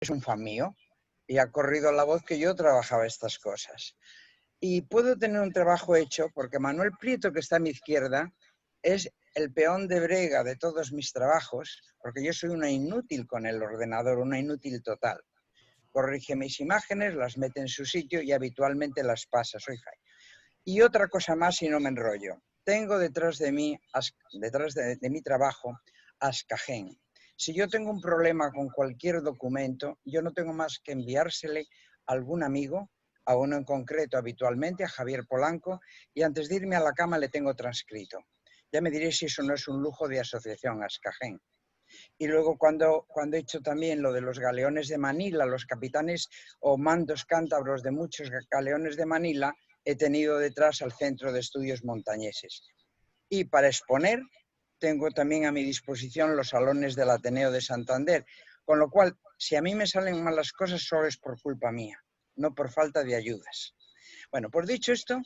es un fan mío y ha corrido la voz que yo trabajaba estas cosas. Y puedo tener un trabajo hecho porque Manuel Prieto, que está a mi izquierda, es el peón de brega de todos mis trabajos, porque yo soy una inútil con el ordenador, una inútil total. Corrige mis imágenes, las mete en su sitio y habitualmente las pasa, soy Jai. Y otra cosa más y no me enrollo. Tengo detrás de mí, detrás de mi trabajo, Ascagen. Si yo tengo un problema con cualquier documento, yo no tengo más que enviársele a algún amigo, a uno en concreto habitualmente, a Javier Polanco, y antes de irme a la cama le tengo transcrito. Ya me diré si eso no es un lujo de asociación Ascagen. Y luego cuando he hecho también lo de los galeones de Manila, los capitanes o mandos cántabros de muchos galeones de Manila, he tenido detrás al Centro de Estudios Montañeses. Y para exponer, tengo también a mi disposición los salones del Ateneo de Santander, con lo cual, si a mí me salen mal las cosas, solo es por culpa mía, no por falta de ayudas. Bueno, pues dicho esto,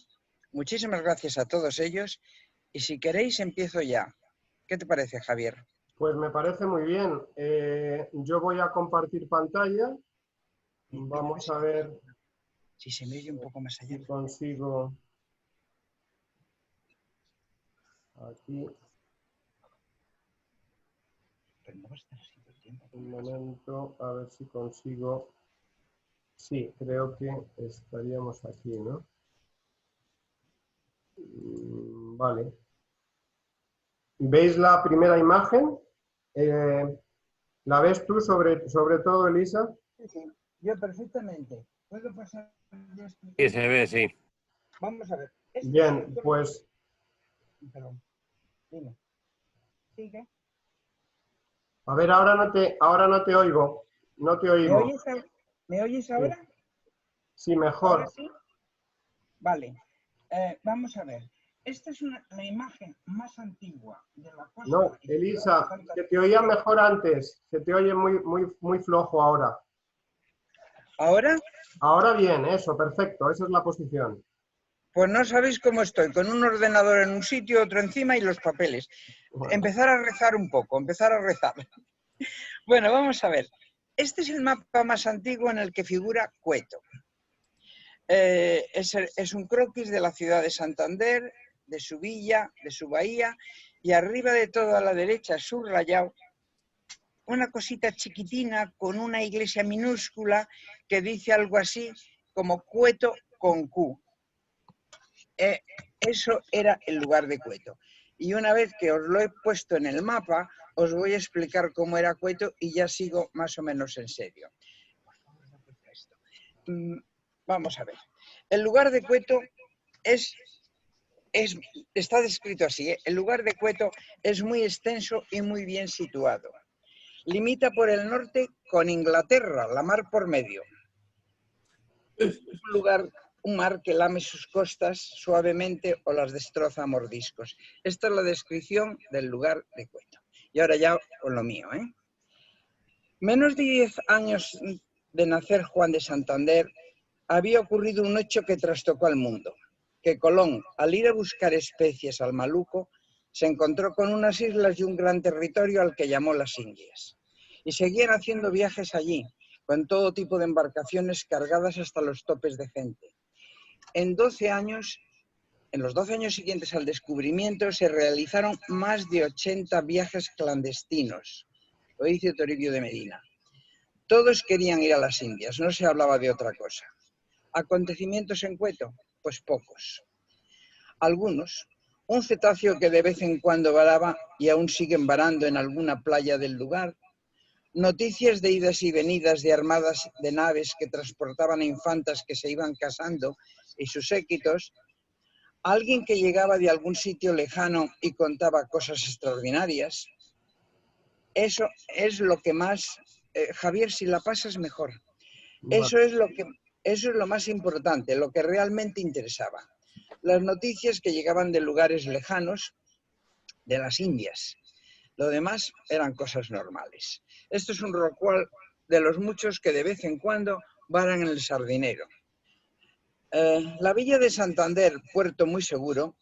muchísimas gracias a todos ellos y si queréis empiezo ya. ¿Qué te parece, Javier? Pues me parece muy bien. Yo voy a compartir pantalla. Vamos a ver si se me oye un poco más allá. Si consigo aquí. Un momento, a ver si consigo. Sí, creo que estaríamos aquí, ¿no? Vale. ¿Veis la primera imagen? ¿La ves tú sobre todo, Elisa? Sí, yo perfectamente. ¿Puedo pasar? Sí, se ve, sí. Vamos a ver. Bien, pues... Perdón. Dime. ¿Sigue? A ver, ahora no te oigo. No te oigo. ¿Me oyes ahora? Sí, mejor. ¿Ahora sí? Vale. Vamos a ver. Esta es la imagen más antigua de la costa. No, Elisa, se te oía mejor antes. Se te oye muy flojo ahora. ¿Ahora? Ahora bien, eso, perfecto. Esa es la posición. Pues no sabéis cómo estoy, con un ordenador en un sitio, otro encima y los papeles. Bueno. Empezar a rezar un poco, empezar a rezar. Bueno, vamos a ver. Este es el mapa más antiguo en el que figura Cueto. Es un croquis de la ciudad de Santander, de su villa, de su bahía, y arriba de todo a la derecha, subrayado, una cosita chiquitina con una iglesia minúscula que dice algo así como Cueto con Q. Eso era el lugar de Cueto. Y una vez que os lo he puesto en el mapa, os voy a explicar cómo era Cueto y ya sigo más o menos en serio. Vamos a ver. El lugar de Cueto está descrito así, ¿eh? El lugar de Cueto es muy extenso y muy bien situado. Limita por el norte con Inglaterra, la mar por medio. Es un mar que lame sus costas suavemente o las destroza a mordiscos. Esta es la descripción del lugar de Cueto. Y ahora ya con lo mío, ¿eh? Menos de 10 años de nacer Juan de Santander, había ocurrido un hecho que trastocó al mundo. Que Colón, al ir a buscar especies al Maluco, se encontró con unas islas y un gran territorio al que llamó las Indias. Y seguían haciendo viajes allí, con todo tipo de embarcaciones cargadas hasta los topes de gente. En los 12 años siguientes al descubrimiento, se realizaron más de 80 viajes clandestinos. Lo dice Toribio de Medina. Todos querían ir a las Indias, no se hablaba de otra cosa. ¿Acontecimientos en Cueto? Pues pocos. Algunos. Un cetáceo que de vez en cuando varaba y aún siguen varando en alguna playa del lugar. Noticias de idas y venidas de armadas de naves que transportaban a infantas que se iban casando y sus séquitos. Alguien que llegaba de algún sitio lejano y contaba cosas extraordinarias. Eso es lo que más... Javier, si la pasas mejor. Eso es lo más importante, lo que realmente interesaba. Las noticias que llegaban de lugares lejanos, de las Indias. Lo demás eran cosas normales. Esto es un rorcual de los muchos que de vez en cuando varan en el Sardinero. La villa de Santander, puerto muy seguro,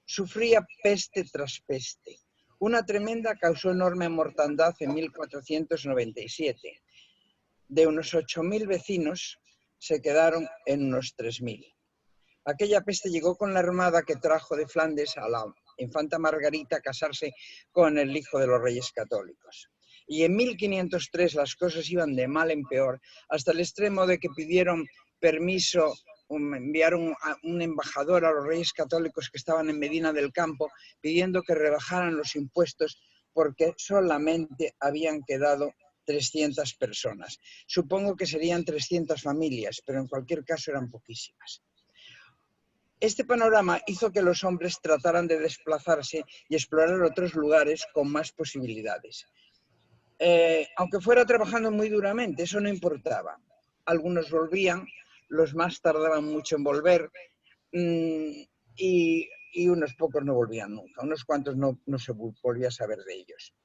sufría peste tras peste. Una tremenda causó enorme mortandad en 1497. de unos 8.000 vecinos se quedaron en unos 3.000. Aquella peste llegó con la armada que trajo de Flandes a la infanta Margarita a casarse con el hijo de los reyes católicos. Y en 1503 las cosas iban de mal en peor, hasta el extremo de que pidieron permiso, enviaron a un embajador a los reyes católicos que estaban en Medina del Campo, pidiendo que rebajaran los impuestos porque solamente habían quedado 300 personas. Supongo que serían 300 familias, pero en cualquier caso eran poquísimas. Este panorama hizo que los hombres trataran de desplazarse y explorar otros lugares con más posibilidades. Aunque fuera trabajando muy duramente, eso no importaba. Algunos volvían, los más tardaban mucho en volver y unos pocos no volvían nunca, unos cuantos no se volvía a saber de ellos.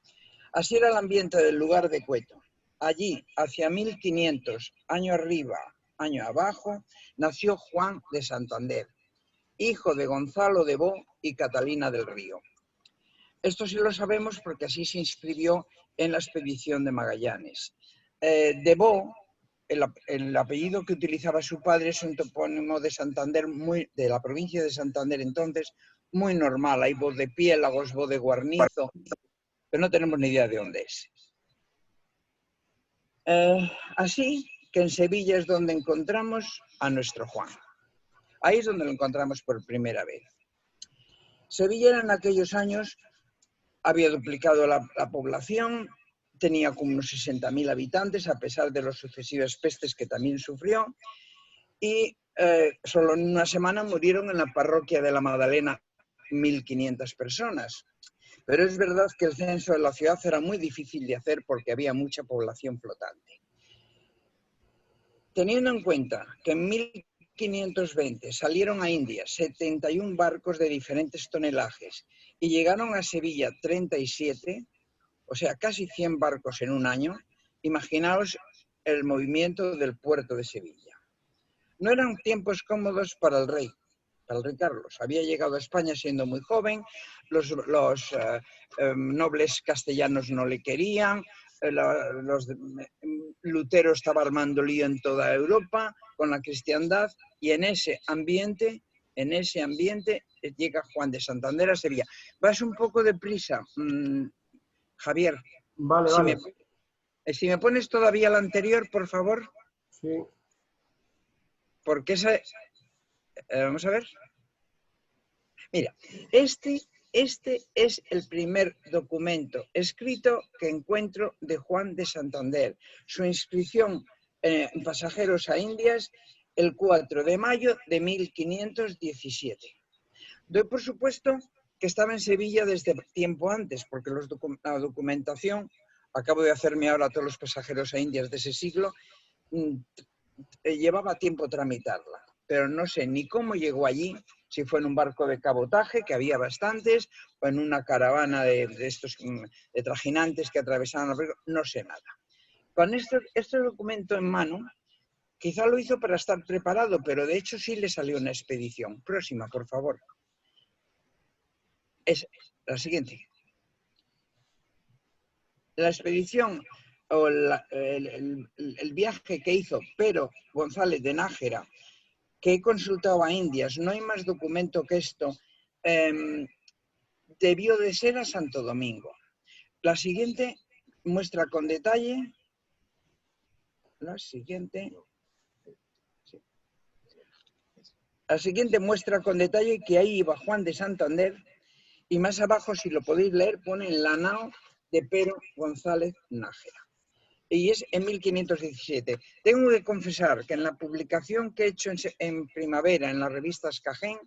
Así era el ambiente del lugar de Cueto. Allí, hacia 1500, año arriba, año abajo, nació Juan de Santander, hijo de Gonzalo de Bo y Catalina del Río. Esto sí lo sabemos porque así se inscribió en la expedición de Magallanes. De Bo, el apellido que utilizaba su padre, es un topónimo de Santander, de la provincia de Santander entonces, muy normal. Hay Bo de Piélagos, Bo de Guarnizo, pero no tenemos ni idea de dónde es. Así que en Sevilla es donde encontramos a nuestro Juan. Ahí es donde lo encontramos por primera vez. Sevilla en aquellos años había duplicado la población, tenía como unos 60.000 habitantes, a pesar de las sucesivas pestes que también sufrió, y solo en una semana murieron en la parroquia de la Magdalena 1.500 personas. Pero es verdad que el censo de la ciudad era muy difícil de hacer porque había mucha población flotante. Teniendo en cuenta que en 1520 salieron a Indias 71 barcos de diferentes tonelajes y llegaron a Sevilla 37, o sea, casi 100 barcos en un año, imaginaos el movimiento del puerto de Sevilla. No eran tiempos cómodos para el rey Carlos. Había llegado a España siendo muy joven, los nobles castellanos no le querían, Lutero estaba armando lío en toda Europa con la cristiandad, y en ese ambiente llega Juan de Santander a Sevilla. Vas un poco deprisa, Javier. Vale, vale. Si me pones todavía la anterior, por favor. Sí. Porque esa... vamos a ver. Mira, este es el primer documento escrito que encuentro de Juan de Santander. Su inscripción en pasajeros a Indias el 4 de mayo de 1517. Doy por supuesto que estaba en Sevilla desde tiempo antes, porque la documentación, acabo de hacerme ahora todos los pasajeros a Indias de ese siglo, llevaba tiempo tramitarla, pero no sé ni cómo llegó allí, si fue en un barco de cabotaje, que había bastantes, o en una caravana de estos de trajinantes que atravesaban el río, no sé nada. Con este documento en mano, quizá lo hizo para estar preparado, pero de hecho sí le salió una expedición. Próxima, por favor. Es la siguiente. La expedición o el viaje que hizo Pero González de Nájera, que he consultado a Indias, no hay más documento que esto, debió de ser a Santo Domingo. La siguiente muestra con detalle, la siguiente muestra con detalle que ahí iba Juan de Santander, y más abajo, si lo podéis leer, pone en la nao de Pero González Nájera. Y es en 1517. Tengo que confesar que en la publicación que he hecho en primavera en las revistas Cajén,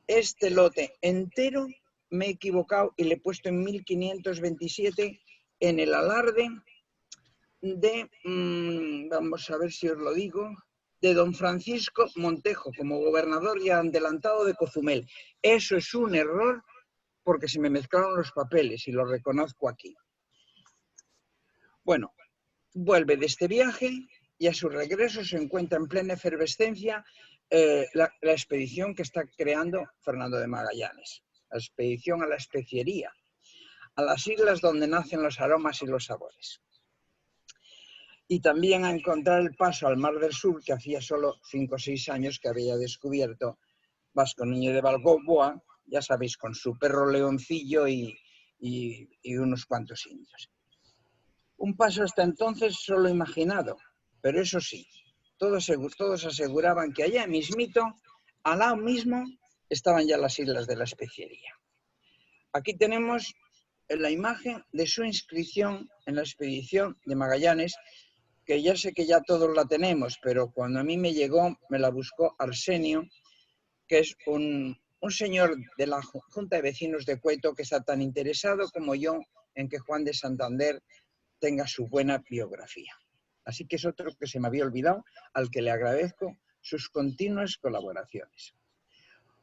este lote entero me he equivocado y le he puesto en 1527 en el alarde de, vamos a ver si os lo digo, de don Francisco Montejo como gobernador y adelantado de Cozumel. Eso es un error porque se me mezclaron los papeles y lo reconozco aquí. Bueno, vuelve de este viaje y a su regreso se encuentra en plena efervescencia la expedición que está creando Fernando de Magallanes, la expedición a la especiería, a las islas donde nacen los aromas y los sabores. y también a encontrar el paso al Mar del Sur, que hacía solo 5 o 6 años que había descubierto Vasco Núñez de Balboa, ya sabéis, con su perro leoncillo y unos cuantos indios. Un paso hasta entonces solo imaginado, pero eso sí, todos aseguraban que allá mismito, al lado mismo, estaban ya las islas de la Especiería. Aquí tenemos la imagen de su inscripción en la expedición de Magallanes, que ya sé que ya todos la tenemos, pero cuando a mí me llegó, me la buscó Arsenio, que es un señor de la Junta de Vecinos de Cueto que está tan interesado como yo en que Juan de Santander tenga su buena biografía. Así que es otro que se me había olvidado, al que le agradezco sus continuas colaboraciones.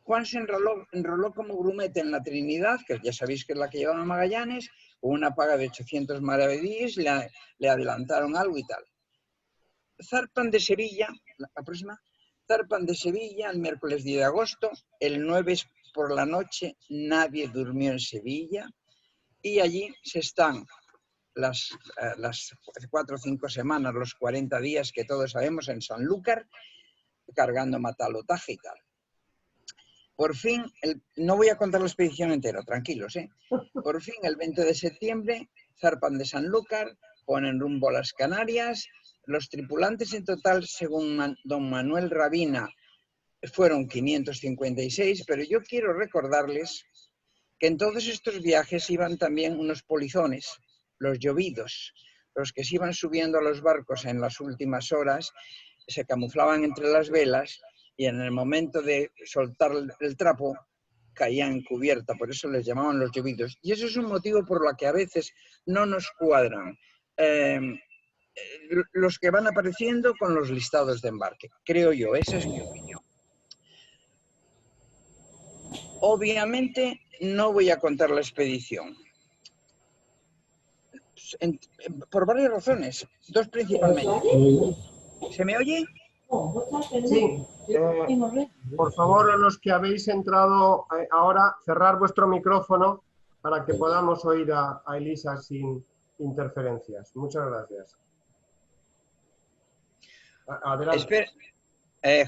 Juan se enroló como grumete en la Trinidad, que ya sabéis que es la que llevaba Magallanes, con una paga de 800 maravedíes, le adelantaron algo y tal. Zarpan de Sevilla, la próxima, zarpan de Sevilla el miércoles 10 de agosto, el 9 por la noche, nadie durmió en Sevilla, y allí se están las 4 o 5 semanas, los 40 días que todos sabemos en Sanlúcar, cargando matalotaje y tal. Por fin, no voy a contar la expedición entera, tranquilos, ¿eh? Por fin, el 20 de septiembre, zarpan de Sanlúcar, ponen rumbo a las Canarias. Los tripulantes en total, según don Manuel Rabina, fueron 556, pero yo quiero recordarles que en todos estos viajes iban también unos polizones, los llovidos, los que se iban subiendo a los barcos en las últimas horas, se camuflaban entre las velas y en el momento de soltar el trapo caían en cubierta, por eso les llamaban los llovidos. Y eso es un motivo por el que a veces no nos cuadran los que van apareciendo con los listados de embarque, creo yo, esa es mi opinión. Obviamente no voy a contar la expedición, por varias razones, dos principalmente. ¿Se me oye? Sí. Por favor, a los que habéis entrado ahora, cerrar vuestro micrófono para que podamos oír a Elisa sin interferencias. Muchas gracias. Adelante.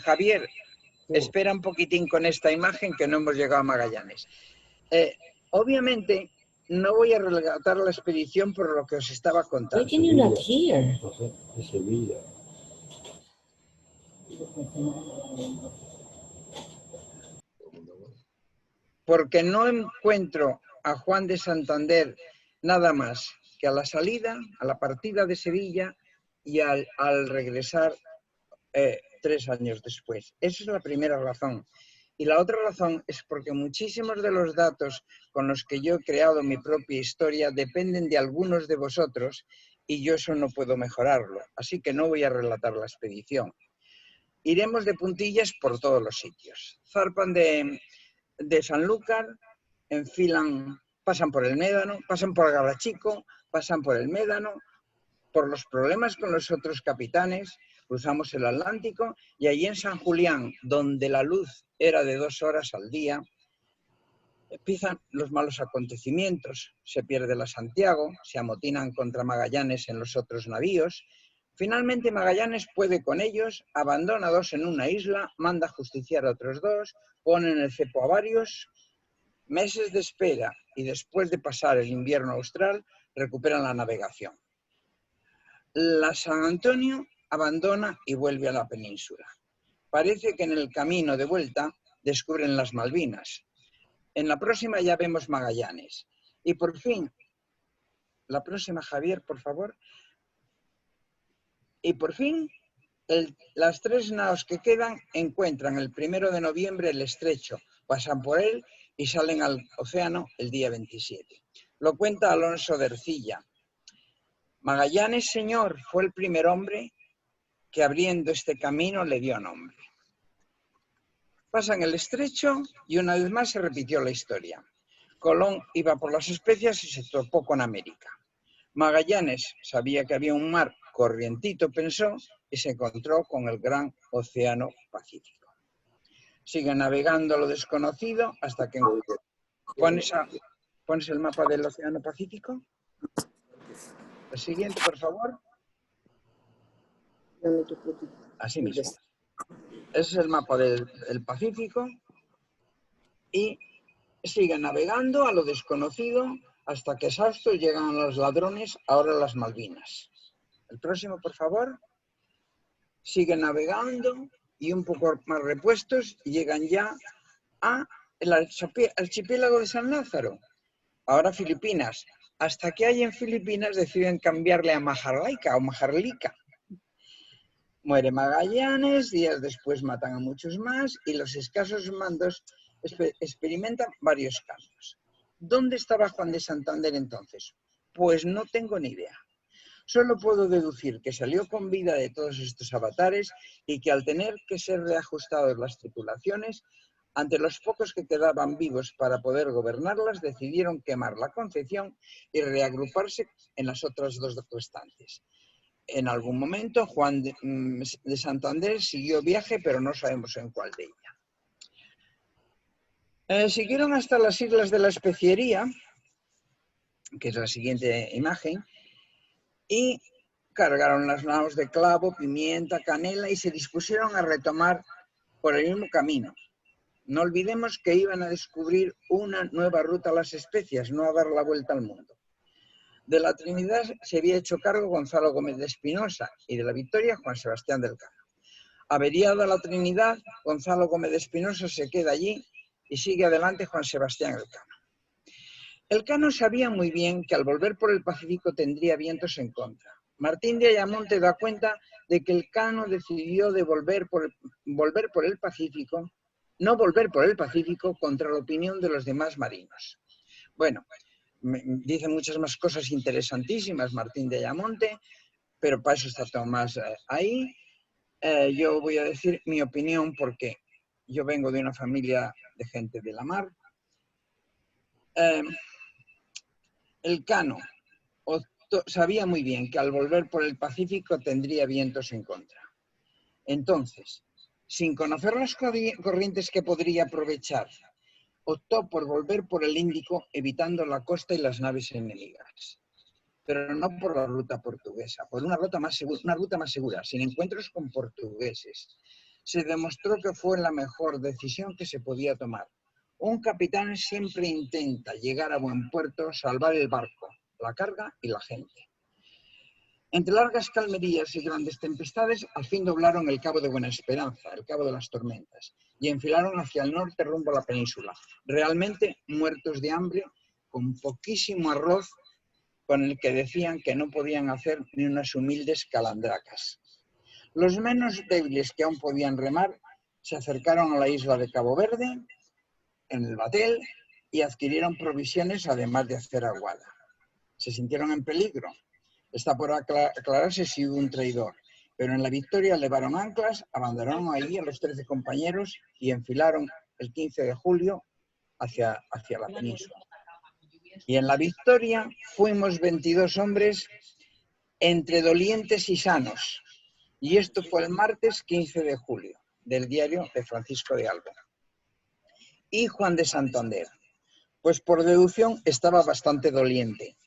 Javier, Sí. espera un poquitín con esta imagen que no hemos llegado a Magallanes. Obviamente no voy a relatar la expedición por lo que os estaba contando. Porque no encuentro a Juan de Santander nada más que a la salida, a la partida de Sevilla y al regresar 3 años después. Esa es la primera razón. Y la otra razón es porque muchísimos de los datos con los que yo he creado mi propia historia dependen de algunos de vosotros y yo eso no puedo mejorarlo. Así que no voy a relatar la expedición. Iremos de puntillas por todos los sitios. Zarpan de Sanlúcar, enfilan, pasan por el Médano, pasan por Galachico, pasan por el Médano, por los problemas con los otros capitanes, cruzamos el Atlántico y allí en San Julián, donde la luz era de 2 horas al día, empiezan los malos acontecimientos, se pierde la Santiago, se amotinan contra Magallanes en los otros navíos. Finalmente Magallanes puede con ellos, abandona 2 en una isla, manda justiciar a otros 2, ponen el cepo a varios. Meses de espera y después de pasar el invierno austral, recuperan la navegación. La San Antonio abandona y vuelve a la península. Parece que en el camino de vuelta descubren las Malvinas. En la próxima ya vemos Magallanes. Y por fin, la próxima, Javier, por favor. Y por fin, las 3 naos que quedan encuentran el 1 de noviembre el estrecho, pasan por él y salen al océano el día 27. Lo cuenta Alonso de Ercilla. Magallanes, señor, fue el primer hombre que abriendo este camino le dio nombre. Pasan el estrecho y una vez más se repitió la historia. Colón iba por las especias y se topó con América. Magallanes sabía que había un mar corrientito, pensó, y se encontró con el gran océano Pacífico. Sigue navegando a lo desconocido hasta que... ¿Pones el mapa del océano Pacífico? El siguiente, por favor. Así mismo. Ese es el mapa del Pacífico y sigue navegando a lo desconocido hasta que exhaustos llegan los ladrones, ahora las Malvinas. El próximo, por favor. Siguen navegando y un poco más repuestos y llegan ya al archipiélago de San Lázaro, ahora Filipinas. Hasta que hay en Filipinas deciden cambiarle a Maharlika o Maharlika. Muere Magallanes, días después matan a muchos más y los escasos mandos experimentan varios cambios. ¿Dónde estaba Juan de Santander entonces? Pues no tengo ni idea. Solo puedo deducir que salió con vida de todos estos avatares y que al tener que ser reajustados las tripulaciones, ante los pocos que quedaban vivos para poder gobernarlas, decidieron quemar la Concepción y reagruparse en las otras dos restantes. En algún momento Juan de Santander siguió viaje, pero no sabemos en cuál de ella. Siguieron hasta las Islas de la Especiería, que es la siguiente imagen, y cargaron las naos de clavo, pimienta, canela y se dispusieron a retomar por el mismo camino. No olvidemos que iban a descubrir una nueva ruta a las especias, no a dar la vuelta al mundo. De la Trinidad se había hecho cargo Gonzalo Gómez de Espinosa y de la Victoria Juan Sebastián del Cano. Averiada la Trinidad, Gonzalo Gómez de Espinosa se queda allí y sigue adelante Juan Sebastián del Cano. El Cano sabía muy bien que al volver por el Pacífico tendría vientos en contra. Martín de Ayamonte da cuenta de que el Cano decidió de volver por el Pacífico, no volver por el Pacífico contra la opinión de los demás marinos. Bueno, dice muchas más cosas interesantísimas Martín de Ayamonte, pero para eso está Tomás ahí. Yo voy a decir mi opinión porque yo vengo de una familia de gente de la mar. El Cano sabía muy bien que al volver por el Pacífico tendría vientos en contra. Entonces, sin conocer las corrientes que podría aprovechar, optó por volver por el Índico, evitando la costa y las naves enemigas. Pero no por la ruta portuguesa, por una ruta más segura, sin encuentros con portugueses. Se demostró que fue la mejor decisión que se podía tomar. Un capitán siempre intenta llegar a buen puerto, salvar el barco, la carga y la gente. Entre largas calmerías y grandes tempestades, al fin doblaron el Cabo de Buena Esperanza, el Cabo de las Tormentas, y enfilaron hacia el norte rumbo a la península, realmente muertos de hambre, con poquísimo arroz, con el que decían que no podían hacer ni unas humildes calandracas. Los menos débiles que aún podían remar se acercaron a la isla de Cabo Verde, en el batel, y adquirieron provisiones además de hacer aguada. Se sintieron en peligro. Está por aclararse si hubo un traidor, pero en la Victoria levaron anclas, abandonaron allí a los 13 compañeros y enfilaron el 15 de julio hacia la península. Y en la Victoria fuimos 22 hombres entre dolientes y sanos. Y esto fue el martes 15 de julio, del diario de Francisco de Alba. Y Juan de Santander, pues por deducción estaba bastante doliente.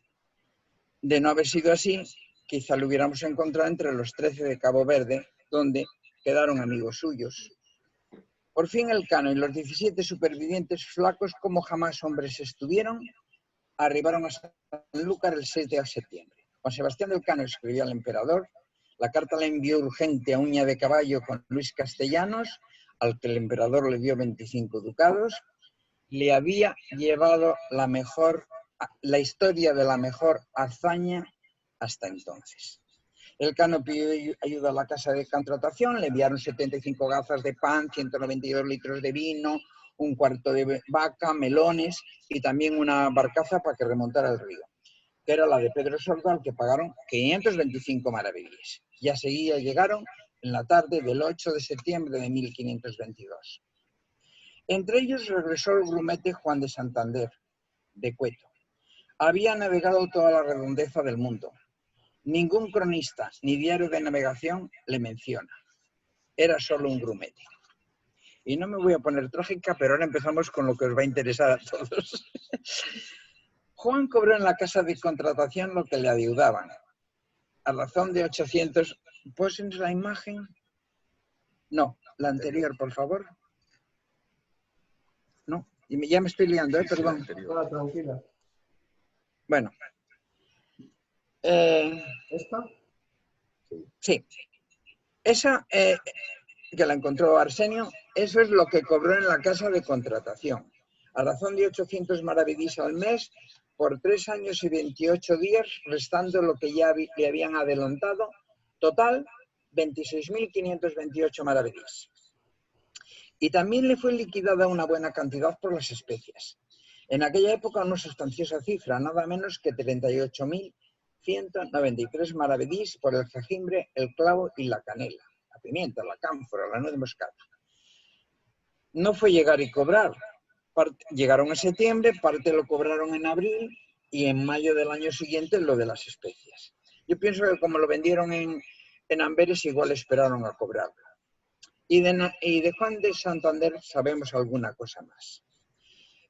De no haber sido así, quizá lo hubiéramos encontrado entre los 13 de Cabo Verde, donde quedaron amigos suyos. Por fin el Cano y los 17 supervivientes, flacos como jamás hombres estuvieron, arribaron a Sanlúcar el 6 de septiembre. Juan Sebastián del Cano escribió al emperador. La carta la envió urgente a Uña de Caballo con Luis Castellanos, al que el emperador le dio 25 ducados. Le había llevado la historia de la mejor hazaña hasta entonces. El Cano pidió ayuda a la casa de contratación, le enviaron 75 gazas de pan, 192 litros de vino, un cuarto de vaca, melones y también una barcaza para que remontara el río, que era la de Pedro Sordo, al que pagaron 525 maravedíes. Ya llegaron en la tarde del 8 de septiembre de 1522. Entre ellos regresó el grumete Juan de Santander, de Cueto. Había navegado toda la redondeza del mundo. Ningún cronista ni diario de navegación le menciona. Era solo un grumete. Y no me voy a poner trágica, pero ahora empezamos con lo que os va a interesar a todos. Juan cobró en la casa de contratación lo que le adeudaban, a razón de 800 ¿Pósenos la imagen? No, la anterior, por favor. No, ya me estoy liando, perdón. Ah, tranquila. Bueno. ¿Esta? Sí. Esa que la encontró Arsenio, eso es lo que cobró en la casa de contratación. A razón de 800 maravedís al mes, por 3 años y 28 días, restando lo que ya le habían adelantado, total 26.528 maravedís. Y también le fue liquidada una buena cantidad por las especias. En aquella época una sustanciosa cifra, nada menos que 38.193 maravedís por el jengibre, el clavo y la canela, la pimienta, la cánfora, la nuez moscada. No fue llegar y cobrar. Llegaron en septiembre, parte lo cobraron en abril y en mayo del año siguiente lo de las especias. Yo pienso que como lo vendieron en Amberes, igual esperaron a cobrarlo. Y de Juan de Santander sabemos alguna cosa más.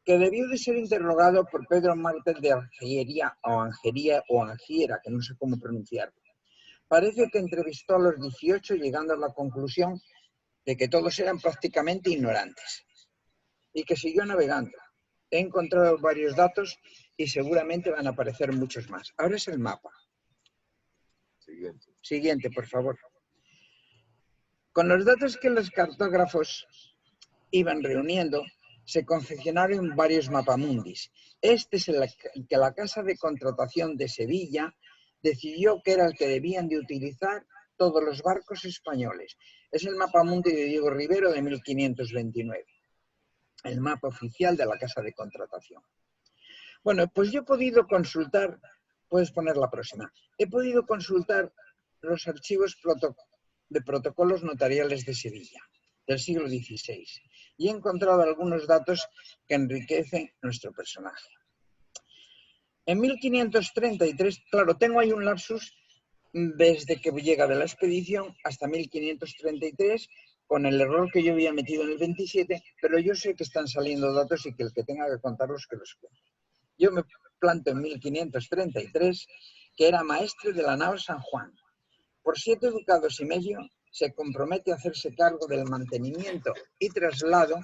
Que debió de ser interrogado por Pedro Mártir de Angería, que no sé cómo pronunciarlo. Parece que entrevistó a los 18 llegando a la conclusión de que todos eran prácticamente ignorantes y que siguió navegando. He encontrado varios datos y seguramente van a aparecer muchos más. Ahora es el mapa. Siguiente, por favor. Con los datos que los cartógrafos iban reuniendo, se confeccionaron varios mapamundis. Este es el que la Casa de Contratación de Sevilla decidió que era el que debían de utilizar todos los barcos españoles. Es el mapamundi de Diego Rivero de 1529. El mapa oficial de la Casa de Contratación. Bueno, pues yo he podido consultar, puedes poner la próxima, he podido consultar los archivos de protocolos notariales de Sevilla, del siglo XVI, y he encontrado algunos datos que enriquecen nuestro personaje. En 1533, claro, tengo ahí un lapsus desde que llega de la expedición hasta 1533, con el error que yo había metido en el 27, pero yo sé que están saliendo datos y que el que tenga que contarlos, que los cuente. Yo me planto en 1533, que era maestre de la nao San Juan. Por 7 ducados y medio se compromete a hacerse cargo del mantenimiento y traslado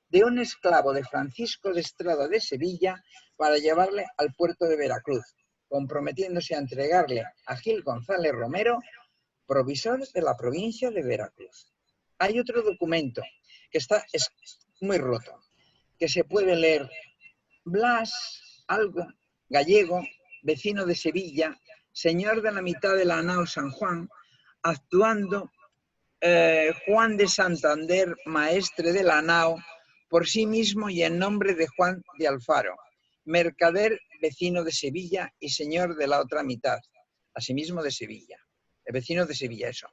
de un esclavo de Francisco de Estrada de Sevilla para llevarle al puerto de Veracruz, comprometiéndose a entregarle a Gil González Romero, provisor de la provincia de Veracruz. Hay otro documento que es muy roto, que se puede leer: Blas, algo, gallego, vecino de Sevilla, señor de la mitad de la nao San Juan, actuando Juan de Santander, maestre de la nao, por sí mismo y en nombre de Juan de Alfaro, mercader, vecino de Sevilla y señor de la otra mitad, asimismo de Sevilla. El vecino de Sevilla, eso.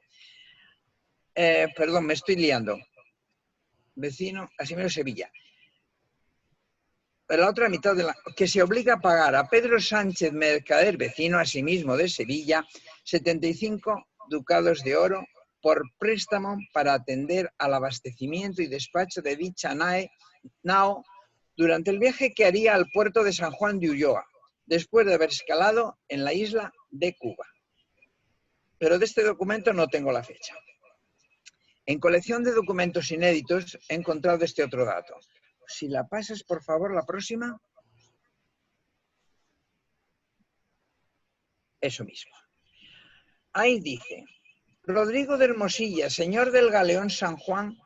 Perdón, me estoy liando. Vecino, asimismo de Sevilla. La otra mitad de que se obliga a pagar a Pedro Sánchez Mercader, vecino asimismo de Sevilla, 75 ducados de oro por préstamo para atender al abastecimiento y despacho de dicha nao durante el viaje que haría al puerto de San Juan de Ulloa, después de haber escalado en la isla de Cuba. Pero de este documento no tengo la fecha. En colección de documentos inéditos he encontrado este otro dato. Si la pasas, por favor, la próxima. Eso mismo. Ahí dice: Rodrigo de Hermosilla, señor del galeón San Juan,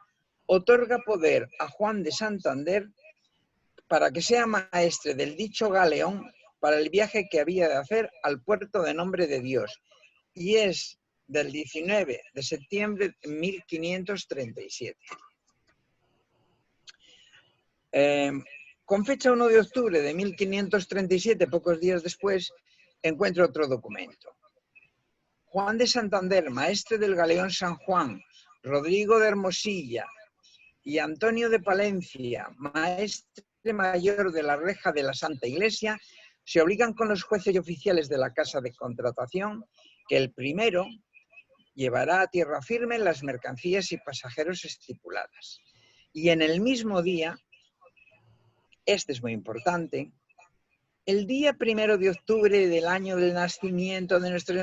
otorga poder a Juan de Santander para que sea maestre del dicho galeón para el viaje que había de hacer al puerto de Nombre de Dios. Y es del 19 de septiembre de 1537. Con fecha 1 de octubre de 1537, pocos días después, encuentro otro documento. Juan de Santander, maestre del galeón San Juan, Rodrigo de Hermosilla y Antonio de Palencia, maestre mayor de la reja de la Santa Iglesia, se obligan con los jueces y oficiales de la Casa de Contratación que el primero llevará a tierra firme las mercancías y pasajeros estipuladas. Y en el mismo día, este es muy importante, el día 1 de octubre del año del nacimiento de nuestro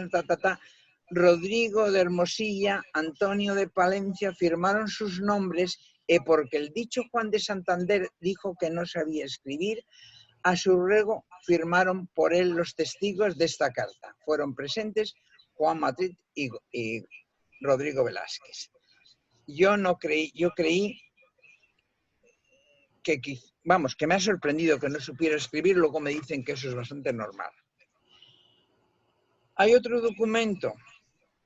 Rodrigo de Hermosilla, Antonio de Palencia firmaron sus nombres e porque el dicho Juan de Santander dijo que no sabía escribir, a su ruego firmaron por él los testigos de esta carta. Fueron presentes Juan Madrid y Rodrigo Velázquez. Yo creí que, vamos, que me ha sorprendido que no supiera escribir, luego me dicen que eso es bastante normal. Hay otro documento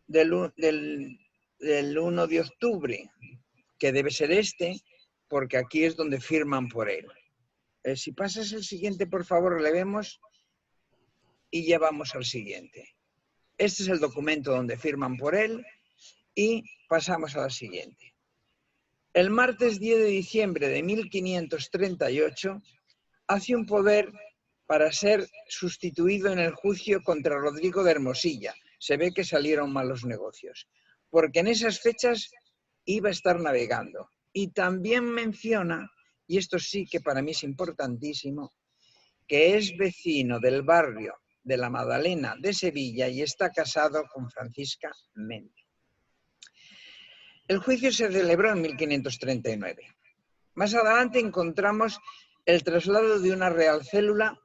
del 1 de octubre, que debe ser este, porque aquí es donde firman por él. Si pasas el siguiente, por favor, le vemos y ya vamos al siguiente. Este es el documento donde firman por él y pasamos a la siguiente. El martes 10 de diciembre de 1538 hace un poder para ser sustituido en el juicio contra Rodrigo de Hermosilla. Se ve que salieron malos negocios, porque en esas fechas iba a estar navegando. Y también menciona, y esto sí que para mí es importantísimo, que es vecino del barrio de la Madalena de Sevilla y está casado con Francisca Méndez. El juicio se celebró en 1539. Más adelante encontramos el traslado de una real célula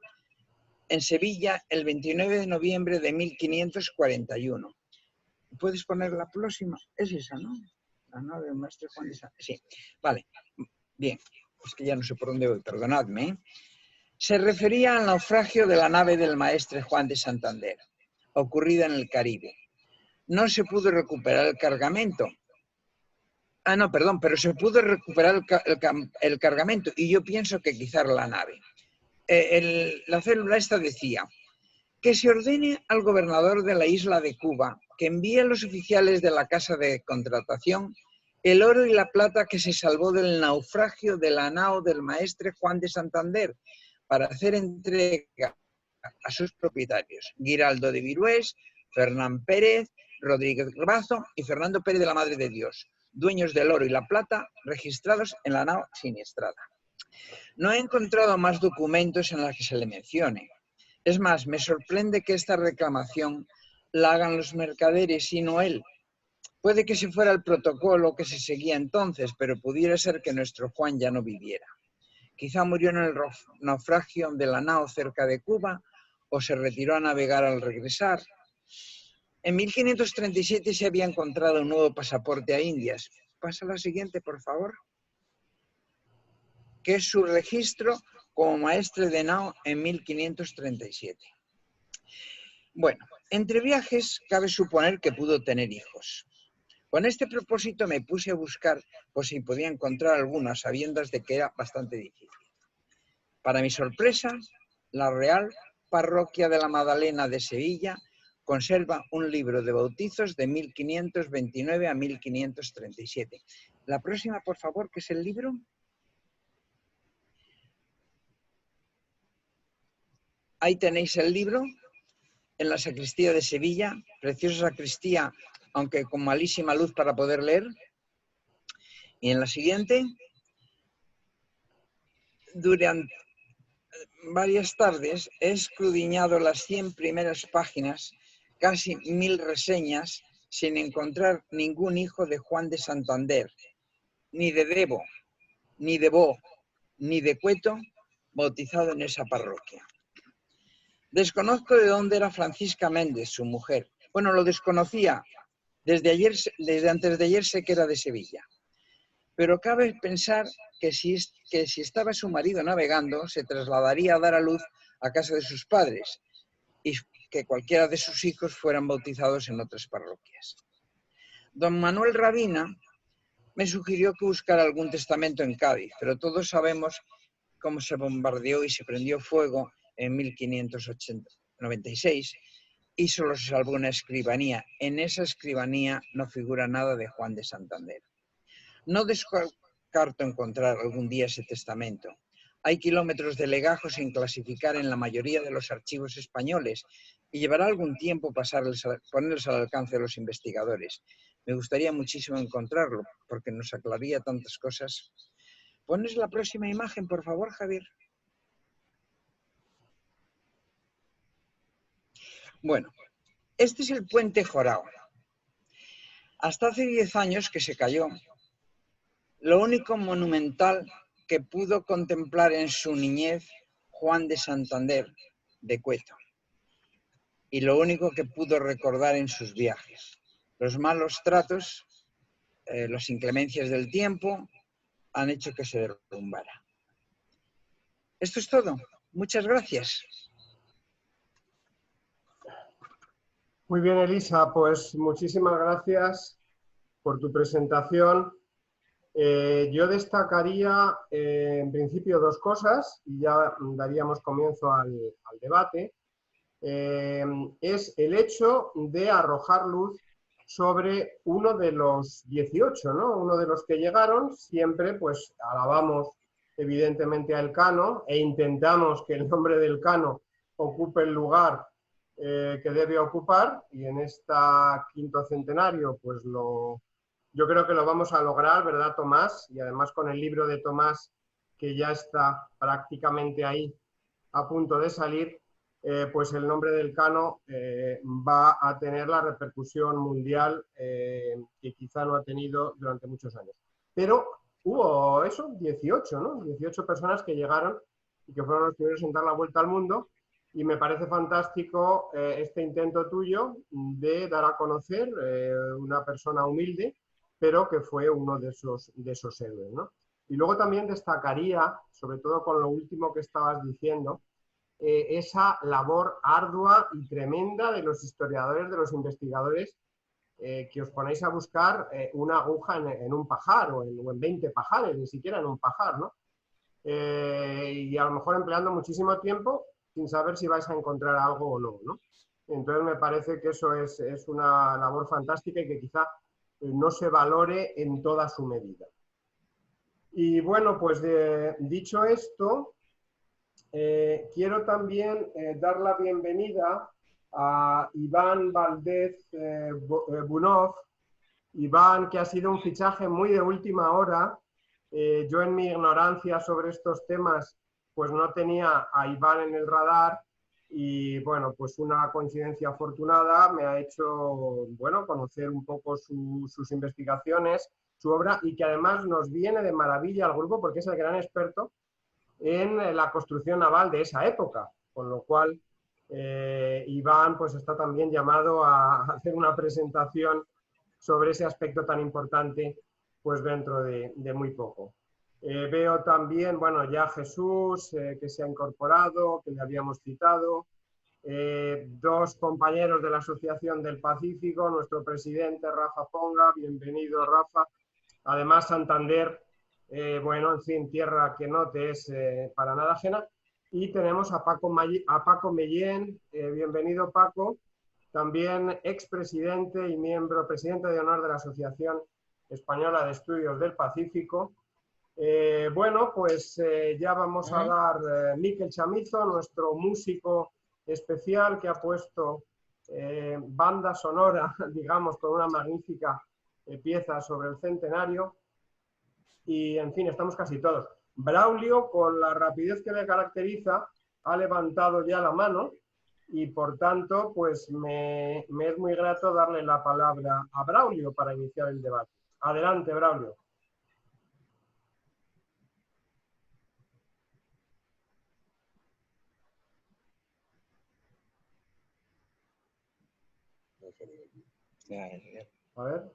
en Sevilla el 29 de noviembre de 1541. ¿Puedes poner la próxima? Es esa, ¿no? La nave del maestre Juan de Santander. Sí, vale. Bien, es que ya no sé por dónde voy, perdonadme. Se refería al naufragio de la nave del maestre Juan de Santander, ocurrida en el Caribe. No se pudo recuperar el cargamento. No, perdón, pero se pudo recuperar el cargamento y yo pienso que quizás la nave. La célula esta decía que se ordene al gobernador de la isla de Cuba que envíe a los oficiales de la casa de contratación el oro y la plata que se salvó del naufragio de la nao del maestre Juan de Santander para hacer entrega a sus propietarios, Giraldo de Virués, Fernán Pérez, Rodríguez Grabazo y Fernando Pérez de la Madre de Dios, dueños del oro y la plata registrados en la nao siniestrada. No he encontrado más documentos en los que se le mencione. Es más, me sorprende que esta reclamación la hagan los mercaderes y no él. Puede que si fuera el protocolo que se seguía entonces, pero pudiera ser que nuestro Juan ya no viviera. Quizá murió en el naufragio de la nao cerca de Cuba o se retiró a navegar al regresar. En 1537 se había encontrado un nuevo pasaporte a Indias. Pasa a la siguiente, por favor. Que es su registro como maestre de nao en 1537. Bueno, entre viajes cabe suponer que pudo tener hijos. Con este propósito me puse a buscar por si podía encontrar alguna, sabiendas de que era bastante difícil. Para mi sorpresa, la Real Parroquia de la Madalena de Sevilla conserva un libro de bautizos de 1529 a 1537. La próxima, por favor, ¿qué es el libro? Ahí tenéis el libro, en la sacristía de Sevilla, preciosa sacristía, aunque con malísima luz para poder leer. Y en la siguiente, durante varias tardes he escudriñado las 100 primeras páginas, casi 1000 reseñas, sin encontrar ningún hijo de Juan de Santander, ni de Debo, ni de Bo, ni de Cueto, bautizado en esa parroquia. Desconozco de dónde era Francisca Méndez, su mujer. Bueno, lo desconocía. Desde antes de ayer sé que era de Sevilla. Pero cabe pensar que si estaba su marido navegando, se trasladaría a dar a luz a casa de sus padres y que cualquiera de sus hijos fueran bautizados en otras parroquias. Don Manuel Rabina me sugirió que buscara algún testamento en Cádiz, pero todos sabemos cómo se bombardeó y se prendió fuego en 1596 y solo se salvó una escribanía. En esa escribanía no figura nada de Juan de Santander. No descarto encontrar algún día ese testamento. Hay kilómetros de legajos sin clasificar en la mayoría de los archivos españoles y llevará algún tiempo ponerlos al alcance de los investigadores. Me gustaría muchísimo encontrarlo porque nos aclararía tantas cosas. ¿Pones la próxima imagen, por favor, Javier? Bueno, este es el puente Jorao. Hasta hace 10 años que se cayó. Lo único monumental que pudo contemplar en su niñez Juan de Santander, de Cueto. Y lo único que pudo recordar en sus viajes. Los malos tratos, las inclemencias del tiempo, han hecho que se derrumbara. Esto es todo. Muchas gracias. Muy bien, Elisa, pues muchísimas gracias por tu presentación. Yo destacaría en principio dos cosas y ya daríamos comienzo al debate. Es el hecho de arrojar luz sobre uno de los 18, ¿no? Uno de los que llegaron. Siempre pues alabamos evidentemente a Elcano e intentamos que el nombre del Elcano ocupe el lugar que debe ocupar, y en esta quinto centenario pues yo creo que lo vamos a lograr, ¿verdad, Tomás? Y además con el libro de Tomás, que ya está prácticamente ahí a punto de salir, pues el nombre del Elcano va a tener la repercusión mundial que quizá no ha tenido durante muchos años. Pero hubo eso, 18, ¿no? 18 personas que llegaron y que fueron los primeros en dar la vuelta al mundo, y me parece fantástico este intento tuyo de dar a conocer una persona humilde, pero que fue uno de esos héroes, ¿no? Y luego también destacaría, sobre todo con lo último que estabas diciendo, esa labor ardua y tremenda de los historiadores, de los investigadores, que os ponéis a buscar una aguja en un pajar o en 20 pajares, ni siquiera en un pajar, ¿no? Y a lo mejor empleando muchísimo tiempo sin saber si vais a encontrar algo o no, ¿no? Entonces me parece que eso es una labor fantástica y que quizá no se valore en toda su medida. Y bueno, pues dicho esto, quiero también dar la bienvenida a Iván Valdez Bunov. Iván, que ha sido un fichaje muy de última hora. Yo en mi ignorancia sobre estos temas pues no tenía a Iván en el radar, y bueno, pues una coincidencia afortunada me ha hecho, bueno, conocer un poco sus investigaciones, su obra, y que además nos viene de maravilla al grupo porque es el gran experto en la construcción naval de esa época, con lo cual Iván pues está también llamado a hacer una presentación sobre ese aspecto tan importante pues dentro de muy poco. Veo también, bueno, ya Jesús, que se ha incorporado, que le habíamos citado, dos compañeros de la Asociación del Pacífico, nuestro presidente Rafa Ponga, bienvenido Rafa. Además Santander, bueno, en fin, tierra que no te es para nada ajena. Y tenemos a Paco Mellén, bienvenido Paco, también expresidente y presidente de honor de la Asociación Española de Estudios del Pacífico. Bueno, pues ya vamos a dar Miquel Chamizo, nuestro músico especial que ha puesto banda sonora, digamos, con una magnífica pieza sobre el centenario. Y, en fin, estamos casi todos. Braulio, con la rapidez que le caracteriza, ha levantado ya la mano y, por tanto, pues me es muy grato darle la palabra a Braulio para iniciar el debate. Adelante, Braulio. A ver.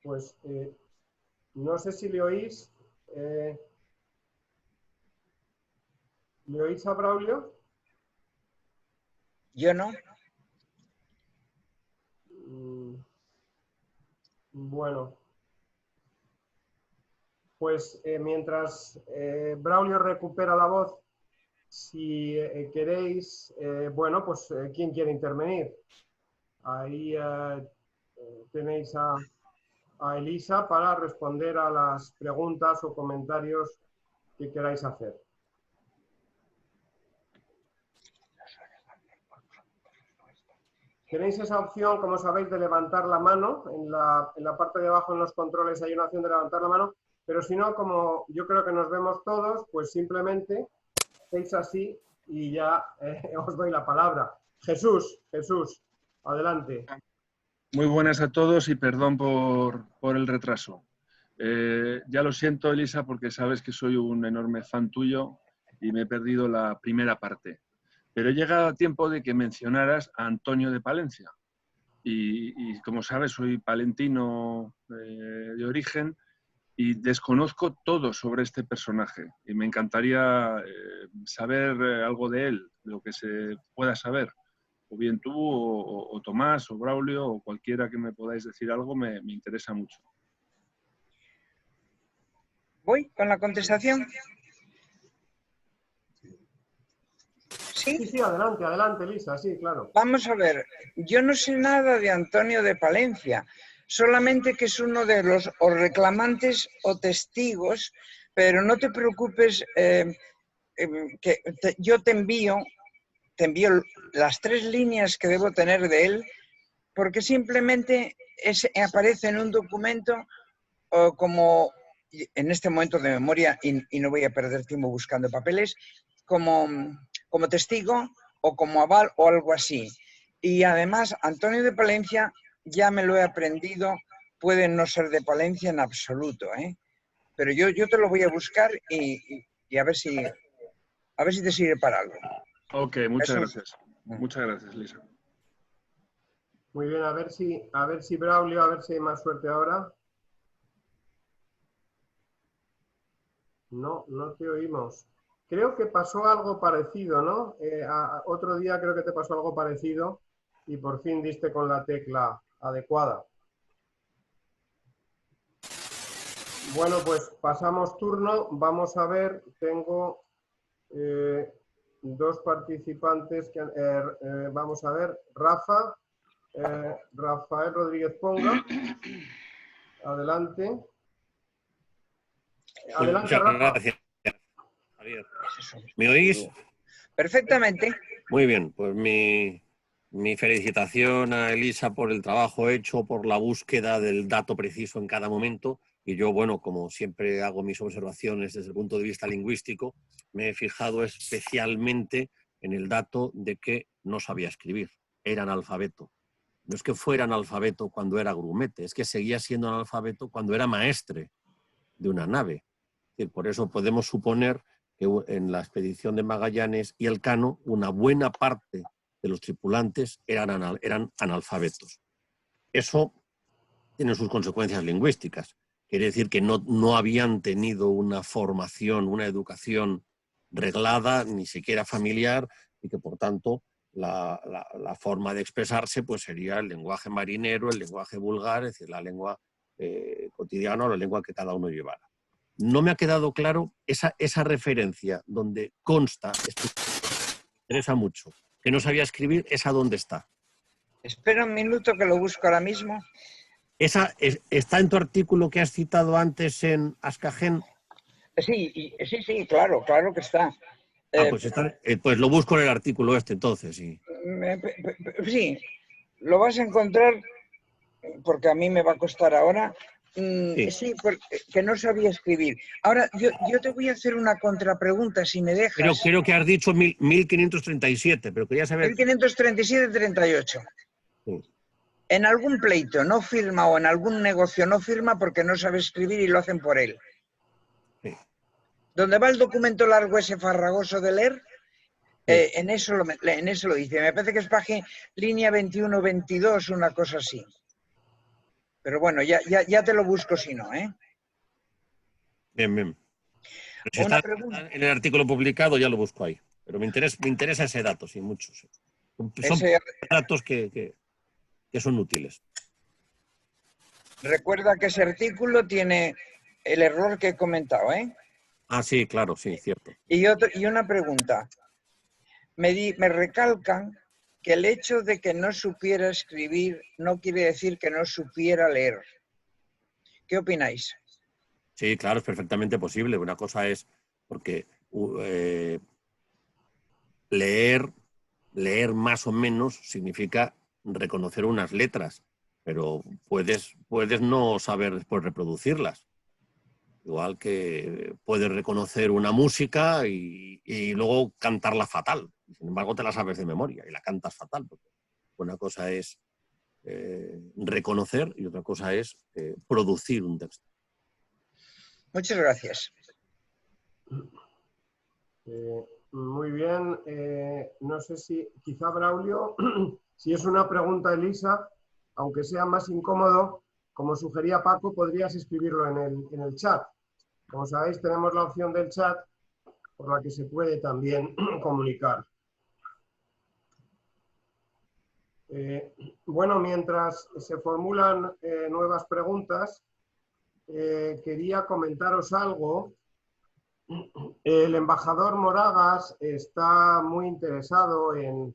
Pues no sé si le oís. ¿Le oís a Braulio? Yo no. Bueno. Pues mientras Braulio recupera la voz, si queréis, bueno, pues ¿quién quiere intervenir? Ahí tenéis a Elisa para responder a las preguntas o comentarios que queráis hacer. Tenéis esa opción, como sabéis, de levantar la mano. En la parte de abajo, en los controles, hay una opción de levantar la mano, pero si no, como yo creo que nos vemos todos, pues simplemente hacéis así y ya os doy la palabra. Jesús, adelante. Muy buenas a todos y perdón por el retraso. Ya lo siento, Elisa, porque sabes que soy un enorme fan tuyo y me he perdido la primera parte. Pero he llegado a tiempo de que mencionaras a Antonio de Palencia. Y como sabes, soy palentino de origen y desconozco todo sobre este personaje. Y me encantaría saber algo de él, lo que se pueda saber. O bien tú, o Tomás, o Braulio, o cualquiera que me podáis decir algo, me interesa mucho. ¿Voy con la contestación? Sí, adelante, Elisa, sí, claro. Vamos a ver, yo no sé nada de Antonio de Palencia, solamente que es uno de los o reclamantes o testigos, pero no te preocupes, yo te envío las 3 líneas que debo tener de él, porque simplemente aparece en un documento como, en este momento de memoria, y no voy a perder tiempo buscando papeles, como testigo o como aval o algo así. Y además, Antonio de Palencia, ya me lo he aprendido, puede no ser de Palencia en absoluto, ¿eh? Pero yo te lo voy a buscar y a ver si te sirve para algo. Ok, muchas gracias. Muchas gracias, Lisa. Muy bien, a ver si Braulio, a ver si hay más suerte ahora. No te oímos. Creo que pasó algo parecido, ¿no? Otro día creo que te pasó algo parecido y por fin diste con la tecla adecuada. Bueno, pues pasamos turno. Vamos a ver, tengo 2 participantes que vamos a ver, Rafael Rodríguez Ponga. Adelante. Adelante, muchas Rafa. gracias. ¿Me oís? Perfectamente. Muy bien, pues mi felicitación a Elisa por el trabajo hecho, por la búsqueda del dato preciso en cada momento. Y yo, bueno, como siempre hago mis observaciones desde el punto de vista lingüístico, me he fijado especialmente en el dato de que no sabía escribir, era analfabeto. No es que fuera analfabeto cuando era grumete, es que seguía siendo analfabeto cuando era maestre de una nave. Por eso podemos suponer que en la expedición de Magallanes y Elcano una buena parte de los tripulantes eran analfabetos. Eso tiene sus consecuencias lingüísticas. Quiere decir que no habían tenido una formación, una educación reglada, ni siquiera familiar, y que por tanto la forma de expresarse pues sería el lenguaje marinero, el lenguaje vulgar, es decir, la lengua cotidiana o la lengua que cada uno llevara. No me ha quedado claro esa referencia donde consta, me interesa mucho, que no sabía escribir, ¿esa dónde está? Espera un minuto que lo busco ahora mismo. ¿Está en tu artículo que has citado antes en Ascagen? Sí, claro que está. Pues lo busco en el artículo entonces. Sí. Sí, lo vas a encontrar, porque a mí me va a costar ahora. Sí, porque no sabía escribir. Ahora, yo te voy a hacer una contrapregunta, si me dejas. Pero creo que has dicho 1537, pero quería saber... 1537-38. Sí. En algún pleito no firma o en algún negocio no firma porque no sabe escribir y lo hacen por él. Sí. ¿Dónde va el documento largo ese farragoso de leer? Sí. En eso lo dice. Me parece que es línea 21-22, una cosa así. Pero bueno, ya te lo busco si no, ¿eh? Bien. Pero si está en el artículo publicado ya lo busco ahí. Pero me interesa ese dato, sí, muchos. Son datos que son útiles. Recuerda que ese artículo tiene el error que he comentado, ¿eh? Ah, sí, claro, sí, cierto. Y una pregunta. Me recalcan que el hecho de que no supiera escribir no quiere decir que no supiera leer. ¿Qué opináis? Sí, claro, es perfectamente posible. Una cosa es porque leer más o menos significa reconocer unas letras, pero puedes no saber después reproducirlas. Igual que puedes reconocer una música y luego cantarla fatal. Sin embargo, te la sabes de memoria y la cantas fatal. Porque una cosa es reconocer y otra cosa es producir un texto. Muchas gracias. Muy bien. No sé si quizá Braulio, si es una pregunta, Elisa, aunque sea más incómodo, como sugería Paco, podrías escribirlo en el chat. Como sabéis, tenemos la opción del chat por la que se puede también comunicar. Bueno, mientras se formulan nuevas preguntas, quería comentaros algo. El embajador Moragas está muy interesado en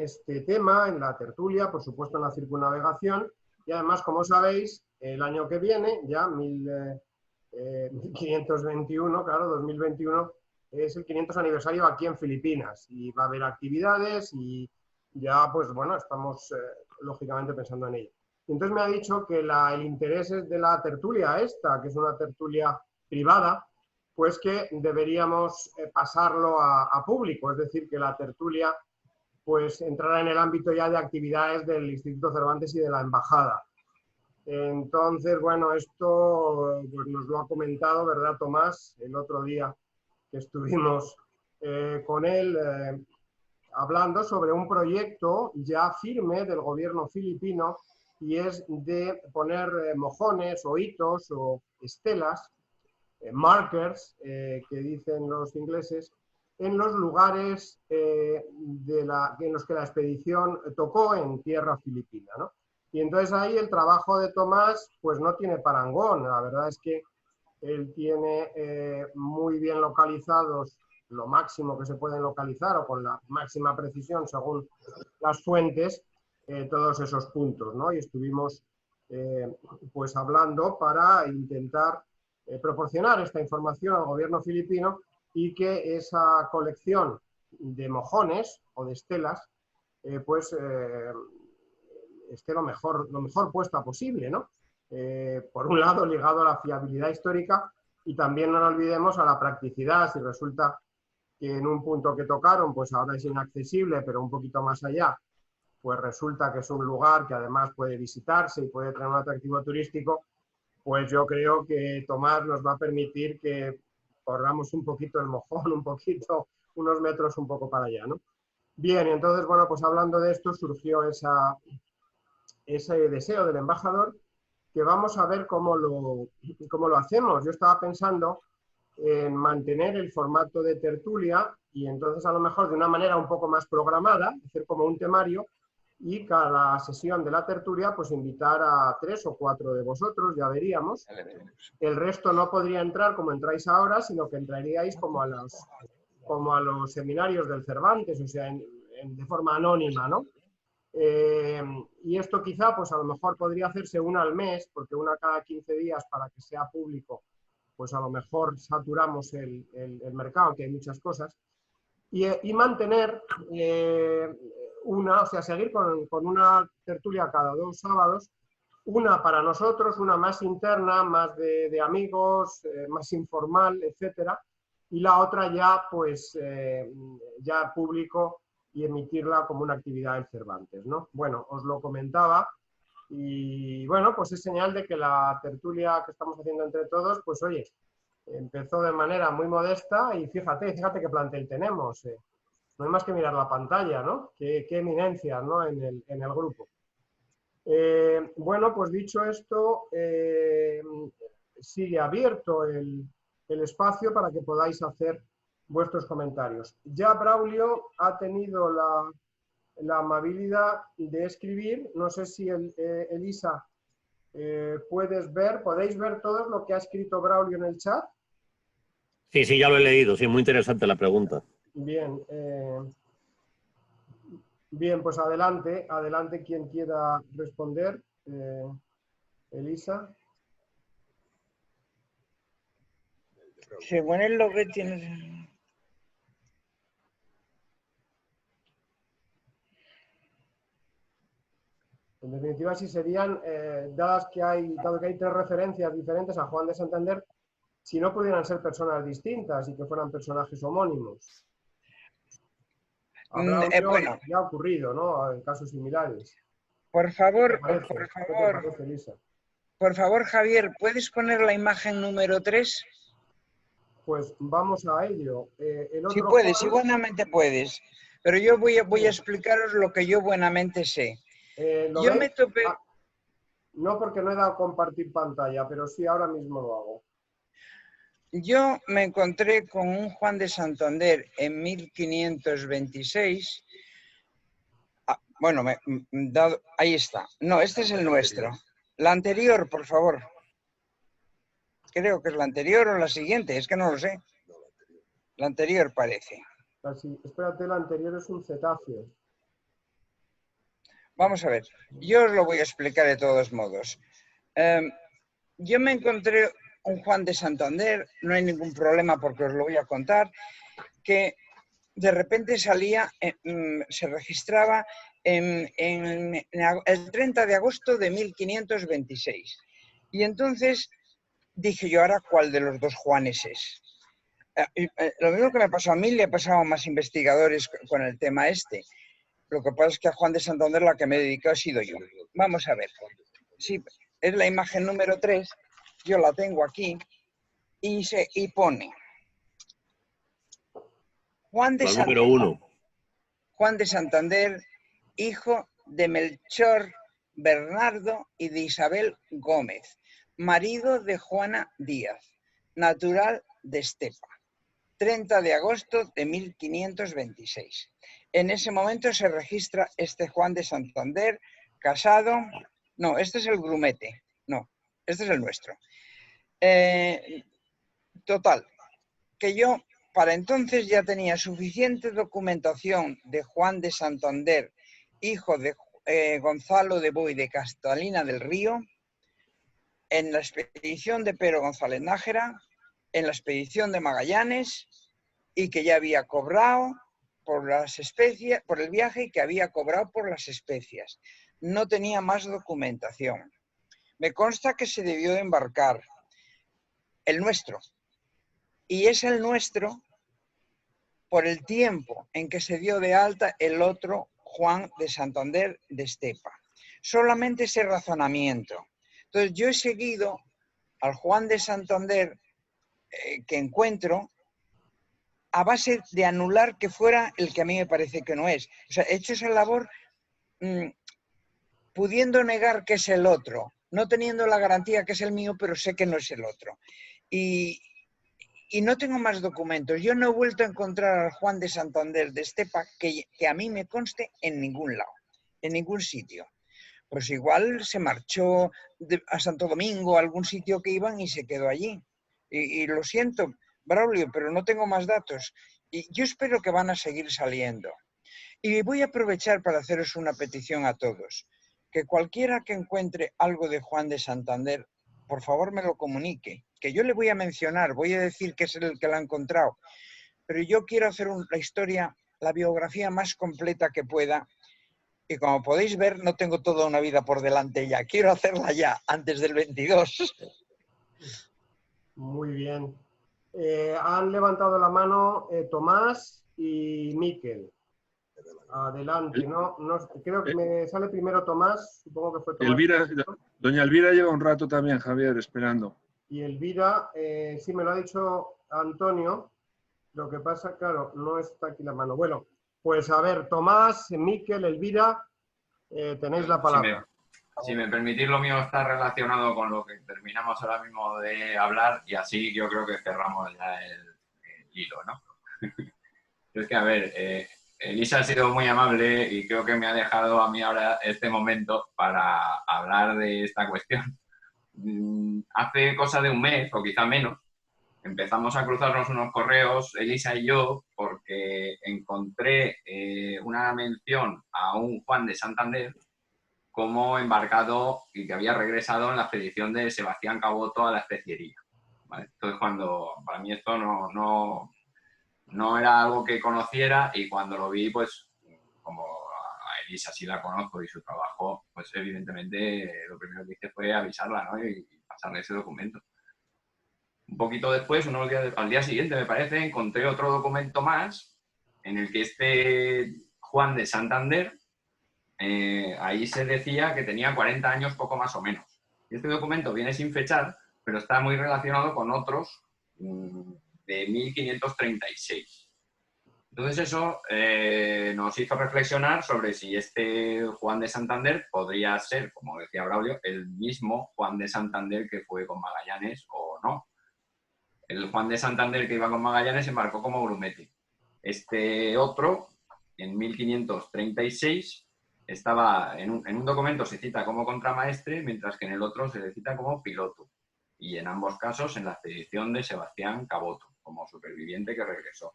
este tema, en la tertulia, por supuesto en la circunnavegación, y además, como sabéis, el año que viene, ya 1521, claro, 2021, es el 500 aniversario aquí en Filipinas, y va a haber actividades y ya, pues bueno, estamos lógicamente pensando en ello. Entonces me ha dicho que el interés es de la tertulia esta, que es una tertulia privada, pues que deberíamos pasarlo a público, es decir, que la tertulia pues entrará en el ámbito ya de actividades del Instituto Cervantes y de la Embajada. Entonces, bueno, esto pues, nos lo ha comentado, ¿verdad, Tomás? El otro día que estuvimos con él hablando sobre un proyecto ya firme del gobierno filipino y es de poner mojones o hitos o estelas, markers, que dicen los ingleses, en los lugares en los que la expedición tocó en tierra filipina, ¿no? Y entonces ahí el trabajo de Tomás pues no tiene parangón. La verdad es que él tiene muy bien localizados lo máximo que se pueden localizar o con la máxima precisión según las fuentes todos esos puntos, ¿no? Y estuvimos pues hablando para intentar proporcionar esta información al gobierno filipino y que esa colección de mojones o de estelas pues esté lo mejor puesta posible, ¿no? Por un lado ligado a la fiabilidad histórica y también no nos olvidemos a la practicidad. Si resulta que en un punto que tocaron pues ahora es inaccesible, pero un poquito más allá pues resulta que es un lugar que además puede visitarse y puede tener un atractivo turístico, pues yo creo que Tomás nos va a permitir que corramos un poquito el mojón, un poquito, unos metros un poco para allá, ¿no? Bien, entonces, bueno, pues hablando de esto surgió ese deseo del embajador, que vamos a ver cómo lo hacemos. Yo estaba pensando en mantener el formato de tertulia y entonces a lo mejor de una manera un poco más programada, hacer como un temario, y cada sesión de la tertulia pues invitar a 3 o 4 de vosotros, ya veríamos. El resto no podría entrar como entráis ahora, sino que entraríais como a los seminarios del Cervantes, o sea, de forma anónima, ¿no? Y esto quizá pues a lo mejor podría hacerse una al mes, porque una cada 15 días para que sea público, pues a lo mejor saturamos el mercado, que hay muchas cosas, y mantener o sea, seguir con una tertulia cada 2 sábados, una para nosotros, una más interna, más de amigos, más informal, etcétera, y la otra ya, pues, ya público y emitirla como una actividad del Cervantes, ¿no? Bueno, os lo comentaba y, bueno, pues es señal de que la tertulia que estamos haciendo entre todos, pues, oye, empezó de manera muy modesta y fíjate qué plantel tenemos. No hay más que mirar la pantalla, ¿no? Qué eminencia, ¿no? En el grupo. Bueno, pues dicho esto, sigue abierto el espacio para que podáis hacer vuestros comentarios. Ya Braulio ha tenido la amabilidad de escribir. No sé si Elisa podéis ver todo lo que ha escrito Braulio en el chat. Sí, ya lo he leído. Sí, muy interesante la pregunta. Bien, bien, pues adelante quien quiera responder. Elisa. Según él lo que tiene... En definitiva, sí serían, dado que hay 3 referencias diferentes a Juan de Santander, si no pudieran ser personas distintas y que fueran personajes homónimos. Bueno, Ya ha ocurrido, ¿no? En casos similares. por favor, ¿Qué te parece, Elisa? Por favor, Javier, ¿puedes poner la imagen número 3? Pues vamos a ello. Si puedes, si buenamente puedes. Pero yo voy a explicaros lo que yo buenamente sé. ¿Lo Yo veis? me topé... No, porque no he dado a compartir pantalla, pero sí, ahora mismo lo hago. Yo me encontré con un Juan de Santander en 1526. Bueno, ahí está. No, este es el nuestro. La anterior, por favor. Creo que es la anterior o la siguiente, es que no lo sé. La anterior parece. Espérate, la anterior es un cetáceo. Vamos a ver, yo os lo voy a explicar de todos modos. Yo me encontré un Juan de Santander, no hay ningún problema porque os lo voy a contar, que de repente salía, se registraba el 30 de agosto de 1526. Y entonces dije yo, ahora, ¿cuál de los dos Juanes es? Lo mismo que me pasó a mí, le ha pasado a más investigadores con el tema este. Lo que pasa es que a Juan de Santander la que me he dedicado ha sido yo. Vamos a ver. Sí, es la imagen número 3. Yo la tengo aquí. Y pone Juan de número 1. Juan de Santander, hijo de Melchor Bernardo y de Isabel Gómez, marido de Juana Díaz, natural de Estepa. 30 de agosto de 1526. En ese momento se registra este Juan de Santander, casado... No, este es el grumete. No, este es el nuestro. Total, que yo para entonces ya tenía suficiente documentación de Juan de Santander, hijo de Gonzalo de Bo y de Catalina del Río, en la expedición de Pedro González Nájera, en la expedición de Magallanes, y que ya había cobrado por las especias, por el viaje, y que había cobrado por las especias. No tenía más documentación. Me consta que se debió de embarcar el nuestro. Y es el nuestro por el tiempo en que se dio de alta el otro Juan de Santander de Estepa. Solamente ese razonamiento. Entonces yo he seguido al Juan de Santander que encuentro a base de anular que fuera el que a mí me parece que no es. O sea, he hecho esa labor pudiendo negar que es el otro, no teniendo la garantía que es el mío, pero sé que no es el otro. Y no tengo más documentos. Yo no he vuelto a encontrar al Juan de Santander de Estepa que a mí me conste en ningún lado, en ningún sitio. Pues igual se marchó a Santo Domingo, a algún sitio que iban y se quedó allí. Y lo siento, Braulio, pero no tengo más datos. Y yo espero que van a seguir saliendo. Y voy a aprovechar para haceros una petición a todos. Que cualquiera que encuentre algo de Juan de Santander, por favor me lo comunique. Que yo le voy a mencionar, voy a decir que es el que lo ha encontrado. Pero yo quiero hacer la historia, la biografía más completa que pueda. Y como podéis ver, no tengo toda una vida por delante ya. Quiero hacerla ya, antes del 22. Muy bien. Han levantado la mano Tomás y Miquel. Adelante. No, creo que me sale primero Tomás. Supongo que fue Tomás. Doña Elvira lleva un rato también, Javier, esperando. Y Elvira, sí me lo ha dicho Antonio. Lo que pasa, claro, no está aquí la mano. Bueno, pues a ver, Tomás, Miquel, Elvira, tenéis la palabra. Si me permitís, lo mío está relacionado con lo que terminamos ahora mismo de hablar y así yo creo que cerramos ya el hilo, ¿no? Es que, a ver, Elisa ha sido muy amable y creo que me ha dejado a mí ahora este momento para hablar de esta cuestión. Hace cosa de un mes, o quizá menos, empezamos a cruzarnos unos correos, Elisa y yo, porque encontré una mención a un Juan de Santander como embarcado y que había regresado en la expedición de Sebastián Caboto a la especiería. ¿Vale? Entonces, para mí esto no era algo que conociera y cuando lo vi, pues como a Elisa sí la conozco y su trabajo, pues evidentemente lo primero que hice fue avisarla, ¿no? Y pasarle ese documento. un poquito después, al día siguiente me parece, encontré otro documento más en el que este Juan de Santander, ahí se decía que tenía 40 años poco más o menos. Y este documento viene sin fechar, pero está muy relacionado con otros de 1536. Entonces eso nos hizo reflexionar sobre si este Juan de Santander podría ser, como decía Braulio, el mismo Juan de Santander que fue con Magallanes o no. El Juan de Santander que iba con Magallanes se embarcó como grumete. Este otro, en 1536, estaba en un documento se cita como contramaestre, mientras que en el otro se le cita como piloto. Y en ambos casos en la expedición de Sebastián Caboto, como superviviente que regresó.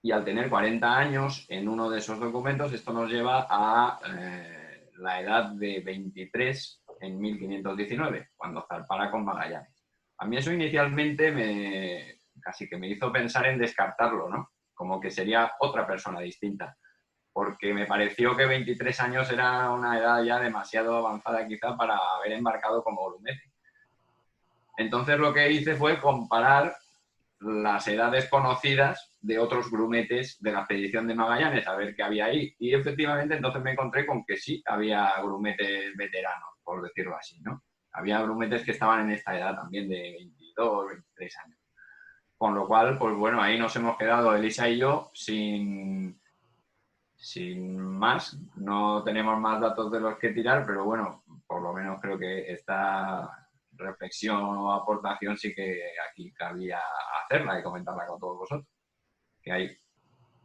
Y al tener 40 años en uno de esos documentos, esto nos lleva a la edad de 23 en 1519, cuando zarpara con Magallanes. A mí eso inicialmente casi que me hizo pensar en descartarlo, ¿no? Como que sería otra persona distinta, porque me pareció que 23 años era una edad ya demasiado avanzada quizá para haber embarcado como grumete. Entonces lo que hice fue comparar las edades conocidas de otros grumetes de la expedición de Magallanes, a ver qué había ahí. Y efectivamente entonces me encontré con que sí había grumetes veteranos, por decirlo así, ¿no? Había grumetes que estaban en esta edad también de 22, 23 años. Con lo cual, pues bueno, ahí nos hemos quedado Elisa y yo sin más. No tenemos más datos de los que tirar, pero bueno, por lo menos creo que esta reflexión o aportación sí que aquí cabía hacerla y comentarla con todos vosotros. Que hay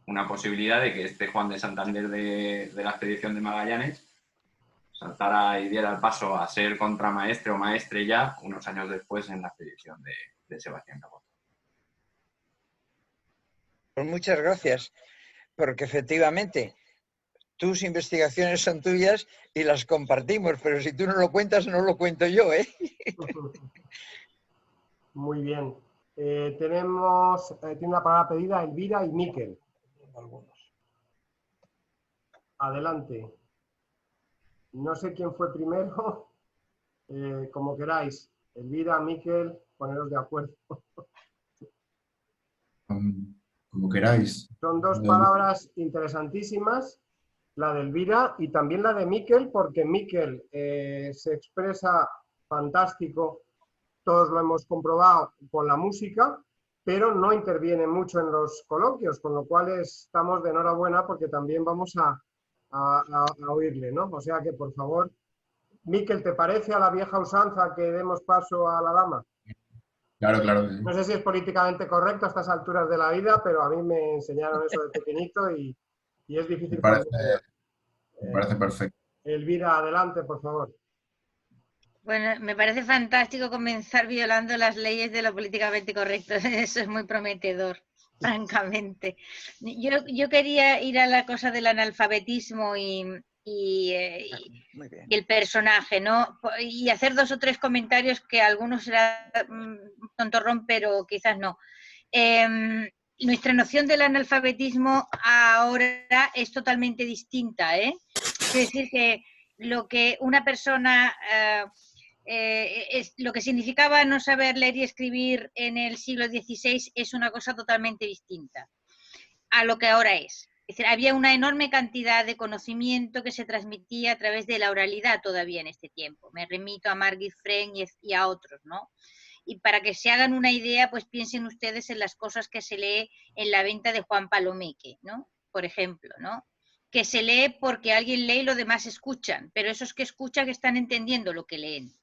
una posibilidad de que este Juan de Santander de la expedición de Magallanes saltara y diera el paso a ser contramaestre o maestre ya unos años después en la expedición de Sebastián Caboto. Pues muchas gracias, porque efectivamente tus investigaciones son tuyas y las compartimos, pero si tú no lo cuentas, no lo cuento yo, ¿eh? Muy bien. Tiene una palabra pedida Elvira y Miquel. Adelante. No sé quién fue primero, como queráis. Elvira, Miquel, poneros de acuerdo. Como queráis. Son dos palabras interesantísimas, la de Elvira y también la de Miquel, porque Miquel se expresa fantástico, todos lo hemos comprobado con la música, pero no interviene mucho en los coloquios, con lo cual estamos de enhorabuena porque también vamos a oírle, ¿no? O sea que, por favor, Miquel, ¿te parece a la vieja usanza que demos paso a la dama? Claro, claro. No sé si es políticamente correcto a estas alturas de la vida, pero a mí me enseñaron eso de pequeñito y es difícil. Me parece perfecto. Elvira, adelante, por favor. Bueno, me parece fantástico comenzar violando las leyes de lo políticamente correcto. Eso es muy prometedor, francamente. Yo quería ir a la cosa del analfabetismo y el personaje, ¿no? Y hacer 2 o 3 comentarios que algunos serán tontorrón, pero quizás no. Nuestra noción del analfabetismo ahora es totalmente distinta, ¿eh? Es decir, que lo que una persona... lo que significaba no saber leer y escribir en el siglo XVI es una cosa totalmente distinta a lo que ahora es. Es decir, había una enorme cantidad de conocimiento que se transmitía a través de la oralidad todavía en este tiempo. Me remito a Margit Frenk y a otros, ¿no? Y para que se hagan una idea, pues piensen ustedes en las cosas que se lee en la venta de Juan Palomeque, ¿no? Por ejemplo, ¿no? Que se lee porque alguien lee y los demás escuchan, pero esos que escuchan que están entendiendo lo que leen.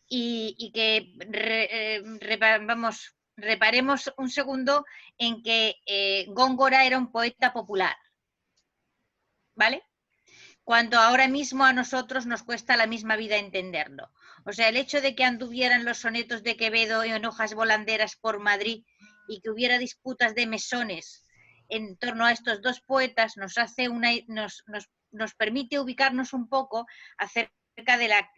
Y que reparemos un segundo en que Góngora era un poeta popular, ¿vale? Cuando ahora mismo a nosotros nos cuesta la misma vida entenderlo. O sea, el hecho de que anduvieran los sonetos de Quevedo en hojas volanderas por Madrid y que hubiera disputas de mesones en torno a estos 2 poetas nos permite ubicarnos un poco acerca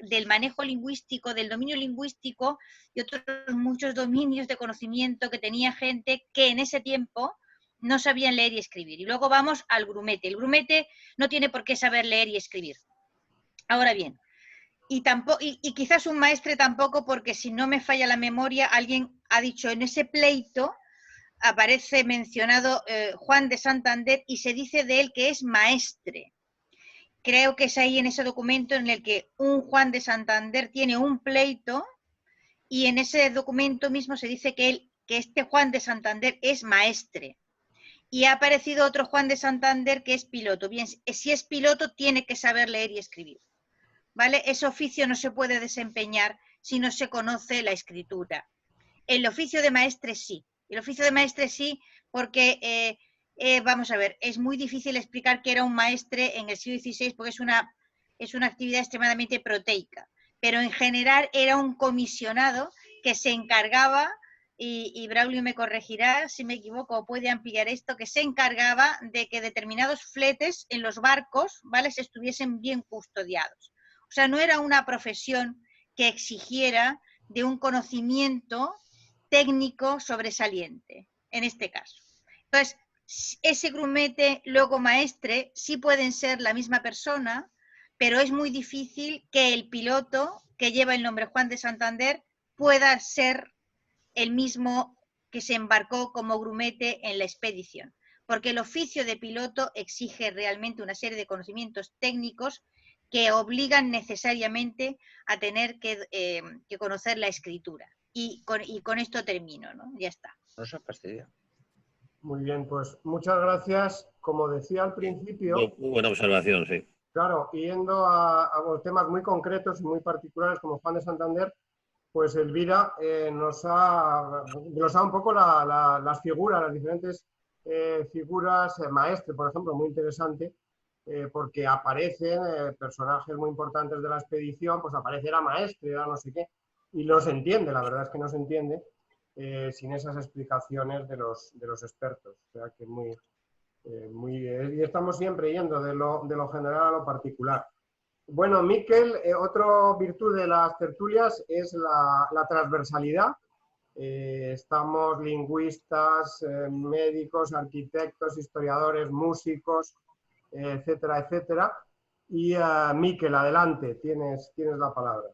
del manejo lingüístico, del dominio lingüístico y otros muchos dominios de conocimiento que tenía gente que en ese tiempo no sabían leer y escribir. Y luego vamos al grumete. El grumete no tiene por qué saber leer y escribir. Ahora bien, y quizás un maestre tampoco, porque si no me falla la memoria, alguien ha dicho en ese pleito, aparece mencionado Juan de Santander y se dice de él que es maestre. Creo que es ahí en ese documento en el que un Juan de Santander tiene un pleito y en ese documento mismo se dice que este Juan de Santander es maestre. Y ha aparecido otro Juan de Santander que es piloto. Bien, si es piloto tiene que saber leer y escribir, ¿vale? Ese oficio no se puede desempeñar si no se conoce la escritura. El oficio de maestre sí. El oficio de maestre sí porque, vamos a ver, es muy difícil explicar qué era un maestre en el siglo XVI porque es una actividad extremadamente proteica. Pero en general era un comisionado que se encargaba, y Braulio me corregirá si me equivoco o puede ampliar esto, que se encargaba de que determinados fletes en los barcos, ¿vale?, se estuviesen bien custodiados. O sea, no era una profesión que exigiera de un conocimiento técnico sobresaliente, en este caso. Entonces, ese grumete, luego maestre, sí pueden ser la misma persona, pero es muy difícil que el piloto que lleva el nombre Juan de Santander pueda ser el mismo que se embarcó como grumete en la expedición, porque el oficio de piloto exige realmente una serie de conocimientos técnicos que obligan necesariamente a tener que conocer la escritura. Y con esto termino, ¿no? Ya está. No se fastidia. Muy bien, pues muchas gracias. Como decía al principio... Muy buena observación, sí. Claro, yendo a temas muy concretos y muy particulares como Juan de Santander, pues Elvira nos ha un poco las figuras, las diferentes figuras, maestre, por ejemplo, muy interesante, porque aparecen personajes muy importantes de la expedición, pues aparece era maestre, era no sé qué, y no se entiende, la verdad es que no se entiende sin esas explicaciones de los expertos, o sea que y estamos siempre yendo de lo general a lo particular. Bueno, Miquel, otra virtud de las tertulias es la transversalidad. Estamos lingüistas, médicos, arquitectos, historiadores, músicos, etcétera, etcétera. Y Miquel, adelante, tienes la palabra.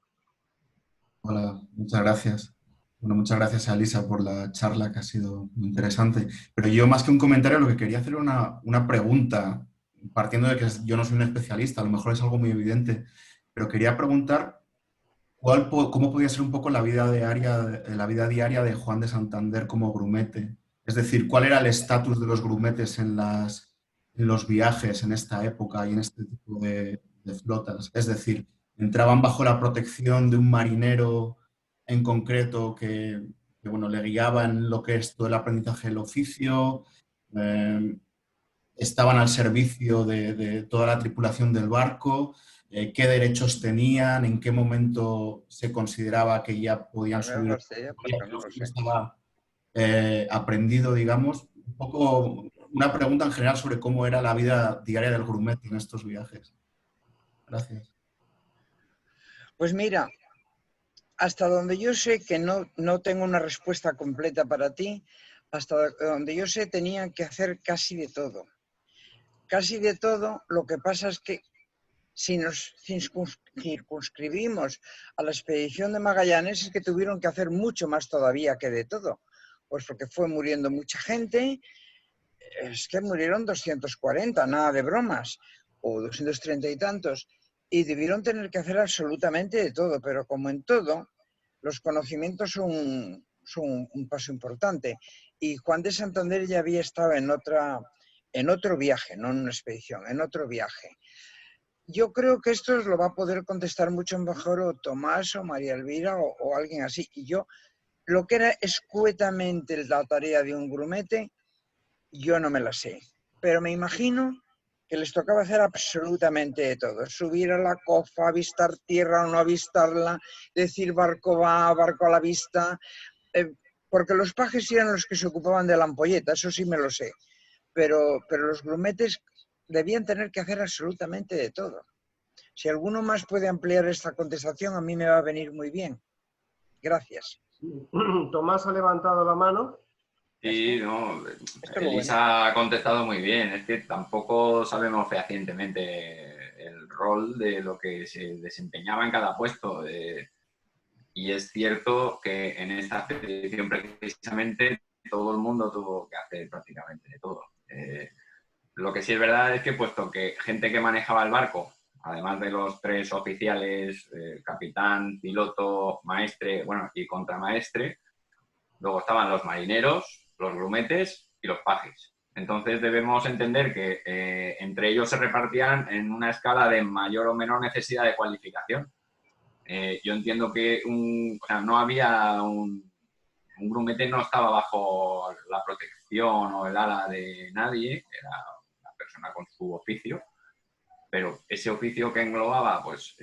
Hola, muchas gracias. Bueno, muchas gracias a Elisa por la charla que ha sido muy interesante. Pero yo, más que un comentario, lo que quería hacer era una pregunta, partiendo de que yo no soy un especialista, a lo mejor es algo muy evidente, pero quería preguntar cómo podía ser un poco la vida diaria de Juan de Santander como grumete. Es decir, cuál era el estatus de los grumetes en los viajes en esta época y en este tipo de flotas. Es decir, entraban bajo la protección de un marinero en concreto que bueno, le guiaba en lo que es todo el aprendizaje del oficio, estaban al servicio de toda la tripulación del barco, qué derechos tenían, en qué momento se consideraba que ya podían subir, estaba aprendido, digamos. Un poco una pregunta en general sobre cómo era la vida diaria del grumete en estos viajes. Gracias. Pues mira, hasta donde yo sé, que no tengo una respuesta completa para ti, hasta donde yo sé tenían que hacer casi de todo. Casi de todo, lo que pasa es que si nos circunscribimos a la expedición de Magallanes es que tuvieron que hacer mucho más todavía que de todo. Pues porque fue muriendo mucha gente, es que murieron 240, nada de bromas, o 230 y tantos. Y debieron tener que hacer absolutamente de todo, pero como en todo, los conocimientos son un paso importante. Y Juan de Santander ya había estado en otro viaje, no en una expedición, en otro viaje. Yo creo que esto lo va a poder contestar mucho mejor o Tomás o María Elvira o alguien así. Y yo, lo que era escuetamente la tarea de un grumete, yo no me la sé. Pero me imagino que les tocaba hacer absolutamente de todo. Subir a la cofa, avistar tierra o no avistarla, decir barco va, barco a la vista, porque los pajes eran los que se ocupaban de la ampolleta, eso sí me lo sé. Pero los grumetes debían tener que hacer absolutamente de todo. Si alguno más puede ampliar esta contestación, a mí me va a venir muy bien. Gracias. Tomás ha levantado la mano. Sí, no, Elisa ha contestado muy bien. Es que tampoco sabemos fehacientemente el rol de lo que se desempeñaba en cada puesto. Y es cierto que en esta expedición precisamente todo el mundo tuvo que hacer prácticamente de todo. Lo que sí es verdad es que puesto que gente que manejaba el barco, además de los 3 oficiales, capitán, piloto, maestre, bueno, y contramaestre, luego estaban los marineros, los grumetes y los pajes. Entonces debemos entender que entre ellos se repartían en una escala de mayor o menor necesidad de cualificación. Yo entiendo que no había un grumete, no estaba bajo la protección o el ala de nadie, era una persona con su oficio, pero ese oficio que englobaba pues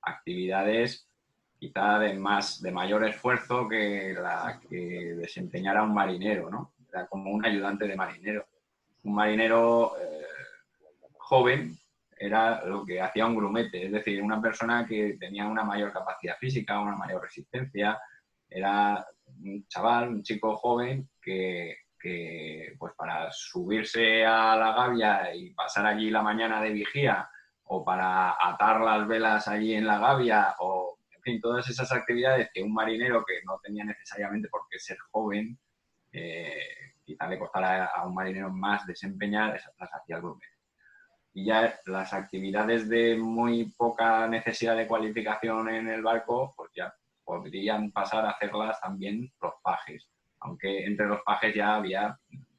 actividades quizá de mayor esfuerzo que la que desempeñara un marinero, ¿no? Era como un ayudante de marinero. Un marinero joven era lo que hacía un grumete, es decir, una persona que tenía una mayor capacidad física, una mayor resistencia. Era un chaval, un chico joven que pues para subirse a la gavia y pasar allí la mañana de vigía, o para atar las velas allí en la gavia, o en fin, todas esas actividades que un marinero que no tenía necesariamente por qué ser joven, quizá le costara a un marinero más desempeñar, esas las hacía el grumete. Y ya las actividades de muy poca necesidad de cualificación en el barco, pues ya podrían pasar a hacerlas también los pajes, aunque entre los pajes ya había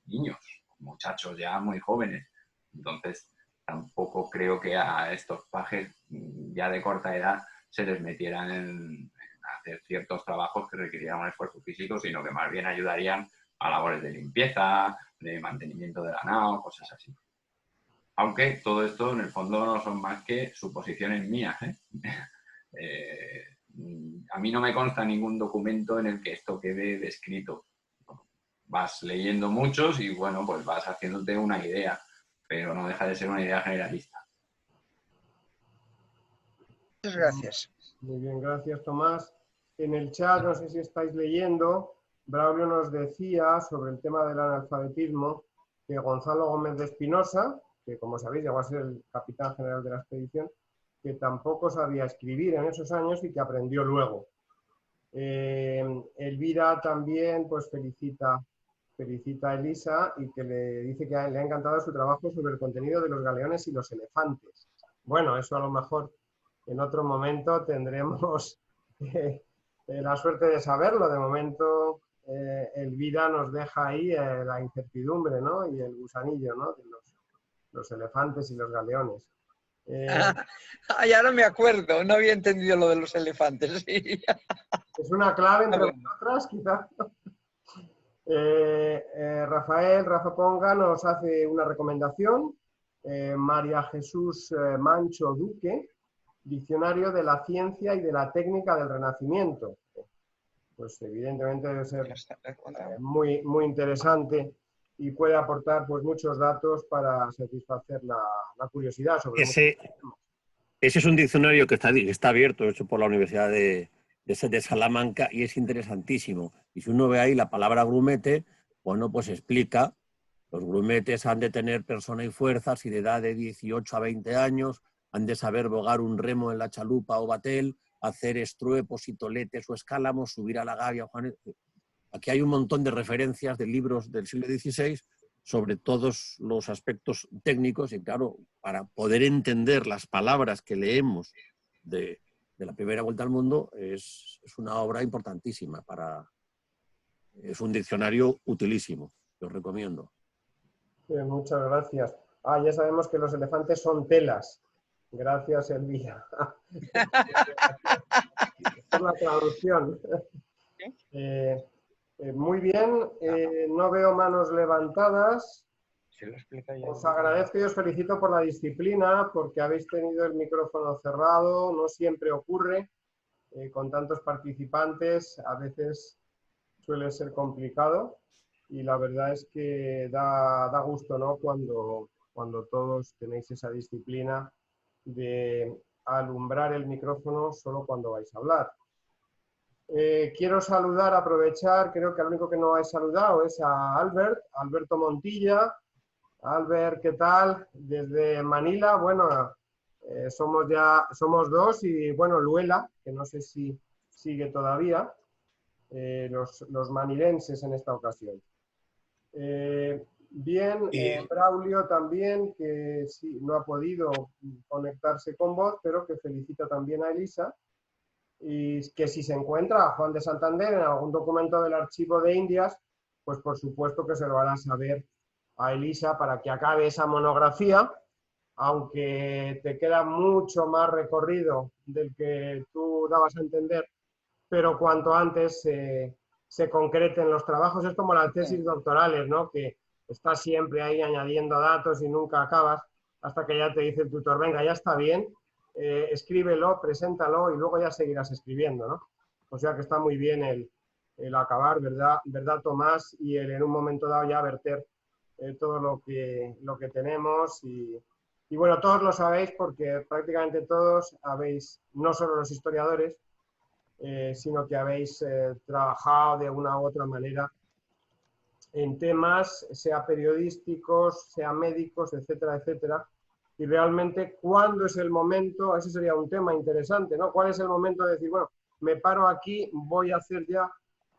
niños, muchachos ya muy jóvenes. Entonces tampoco creo que a estos pajes ya de corta edad se les metieran en hacer ciertos trabajos que requirieran un esfuerzo físico, sino que más bien ayudarían a labores de limpieza, de mantenimiento de la nao, cosas así. Aunque todo esto en el fondo no son más que suposiciones mías, a mí no me consta ningún documento en el que esto quede descrito. Vas leyendo muchos y bueno, pues vas haciéndote una idea, pero no deja de ser una idea generalista. Muchas gracias. Muy bien, gracias Tomás. En el chat, no sé si estáis leyendo, Braulio nos decía sobre el tema del analfabetismo que Gonzalo Gómez de Espinosa, que como sabéis llegó a ser el capitán general de la expedición, que tampoco sabía escribir en esos años y que aprendió luego. Elvira también pues felicita a Elisa y que le dice que le ha encantado su trabajo sobre el contenido de los galeones y los elefantes. Bueno, eso a lo mejor en otro momento tendremos la suerte de saberlo. De momento Elvira nos deja ahí la incertidumbre, ¿no? Y el gusanillo, ¿no? De los elefantes y los galeones. Ya no me acuerdo, no había entendido lo de los elefantes. Sí. Es una clave entre otras, quizás. Rafa Ponga nos hace una recomendación. María Jesús Mancho Duque, Diccionario de la Ciencia y de la Técnica del Renacimiento. Pues evidentemente debe ser muy, muy interesante y puede aportar pues muchos datos para satisfacer la curiosidad sobre ese es un diccionario que está abierto, hecho por la Universidad de Salamanca, y es interesantísimo. Y si uno ve ahí la palabra grumete, bueno, pues explica, los grumetes han de tener persona y fuerzas y de edad de 18 a 20 años, han de saber bogar un remo en la chalupa o batel, hacer estruepos y toletes o escálamos, subir a la gavia. Aquí hay un montón de referencias de libros del siglo XVI sobre todos los aspectos técnicos y claro, para poder entender las palabras que leemos de la primera vuelta al mundo es una obra importantísima. Es un diccionario utilísimo, lo recomiendo. Muchas gracias. Ya sabemos que los elefantes son telas. Gracias, Elvira. Por la traducción. Muy bien, no veo manos levantadas. Os agradezco y os felicito por la disciplina, porque habéis tenido el micrófono cerrado, no siempre ocurre, con tantos participantes, a veces suele ser complicado y la verdad es que da gusto, ¿no? Cuando todos tenéis esa disciplina de alumbrar el micrófono solo cuando vais a hablar. Quiero saludar, aprovechar, creo que el único que no he saludado es a Alberto Montilla. Albert, ¿qué tal? Desde Manila, bueno, Somos dos y, bueno, Luela, que no sé si sigue todavía, los manilenses en esta ocasión. Braulio también, que sí, no ha podido conectarse con vos, pero que felicita también a Elisa. Y que si se encuentra a Juan de Santander en algún documento del Archivo de Indias, pues por supuesto que se lo hará saber a Elisa para que acabe esa monografía, aunque te queda mucho más recorrido del que tú dabas a entender, pero cuanto antes se concreten los trabajos. Es como las tesis doctorales, ¿no? Que estás siempre ahí añadiendo datos y nunca acabas, hasta que ya te dice el tutor, venga, ya está bien, escríbelo, preséntalo y luego ya seguirás escribiendo, ¿no? O sea que está muy bien el acabar, ¿verdad, Tomás? Y el en un momento dado ya verter todo lo que tenemos y bueno, todos lo sabéis porque prácticamente todos habéis, no solo los historiadores, sino que habéis trabajado de una u otra manera en temas, sea periodísticos, sea médicos, etcétera, etcétera. Y realmente, ¿cuándo es el momento? Ese sería un tema interesante, ¿no? ¿Cuál es el momento de decir, bueno, me paro aquí, voy a hacer ya,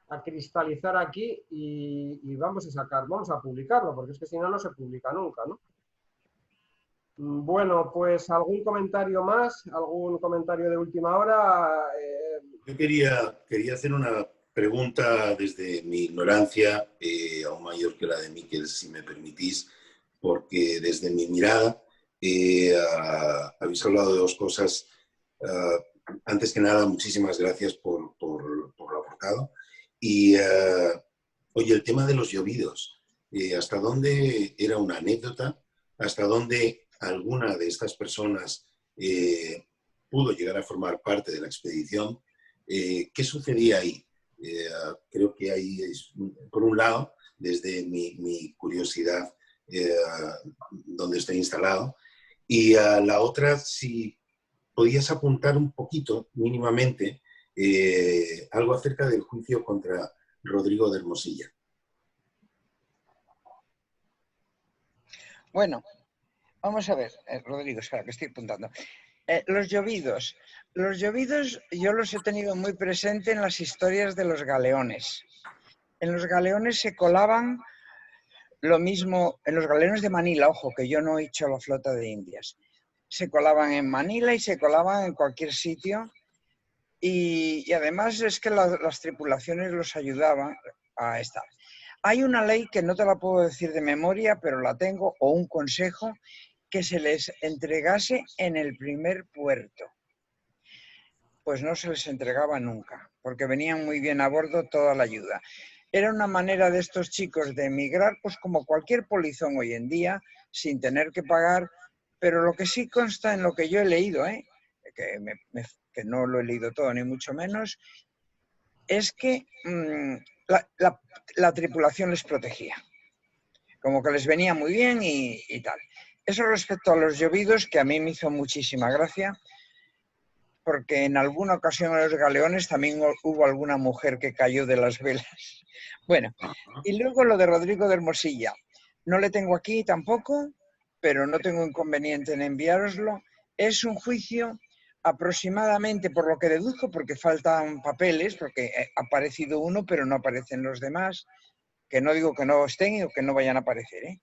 a cristalizar aquí y vamos a publicarlo, porque es que si no, no se publica nunca, ¿no? Bueno, pues algún comentario más, algún comentario de última hora. Yo quería hacer una pregunta desde mi ignorancia, aún mayor que la de Miquel, si me permitís, porque desde mi mirada habéis hablado de dos cosas. Antes que nada, muchísimas gracias por lo aportado. Y, oye, el tema de los llovidos, ¿hasta dónde era una anécdota? ¿Hasta dónde alguna de estas personas pudo llegar a formar parte de la expedición? ¿Qué sucedía ahí? Creo que ahí es, por un lado, desde mi curiosidad, donde estoy instalado, y la otra, si podías apuntar un poquito, mínimamente, algo acerca del juicio contra Rodrigo de Hermosilla. Bueno, vamos a ver, Rodrigo, espera, que estoy apuntando. Los llovidos yo los he tenido muy presente en las historias de los galeones. En los galeones se colaban lo mismo, en los galeones de Manila, ojo, que yo no he hecho la flota de Indias. Se colaban en Manila y se colaban en cualquier sitio y además es que las tripulaciones los ayudaban a estar. Hay una ley que no te la puedo decir de memoria, pero la tengo, o un consejo, que se les entregase en el primer puerto. Pues no se les entregaba nunca, porque venían muy bien a bordo toda la ayuda. Era una manera de estos chicos de emigrar, pues como cualquier polizón hoy en día, sin tener que pagar, pero lo que sí consta en lo que yo he leído, que no lo he leído todo ni mucho menos, es que la tripulación les protegía, como que les venía muy bien y tal. Eso respecto a los llovidos, que a mí me hizo muchísima gracia, porque en alguna ocasión en los galeones también hubo alguna mujer que cayó de las velas. Bueno, y luego lo de Rodrigo de Hermosilla. No le tengo aquí tampoco, pero no tengo inconveniente en enviároslo. Es un juicio aproximadamente, por lo que deduzco, porque faltan papeles, porque ha aparecido uno, pero no aparecen los demás, que no digo que no estén o que no vayan a aparecer,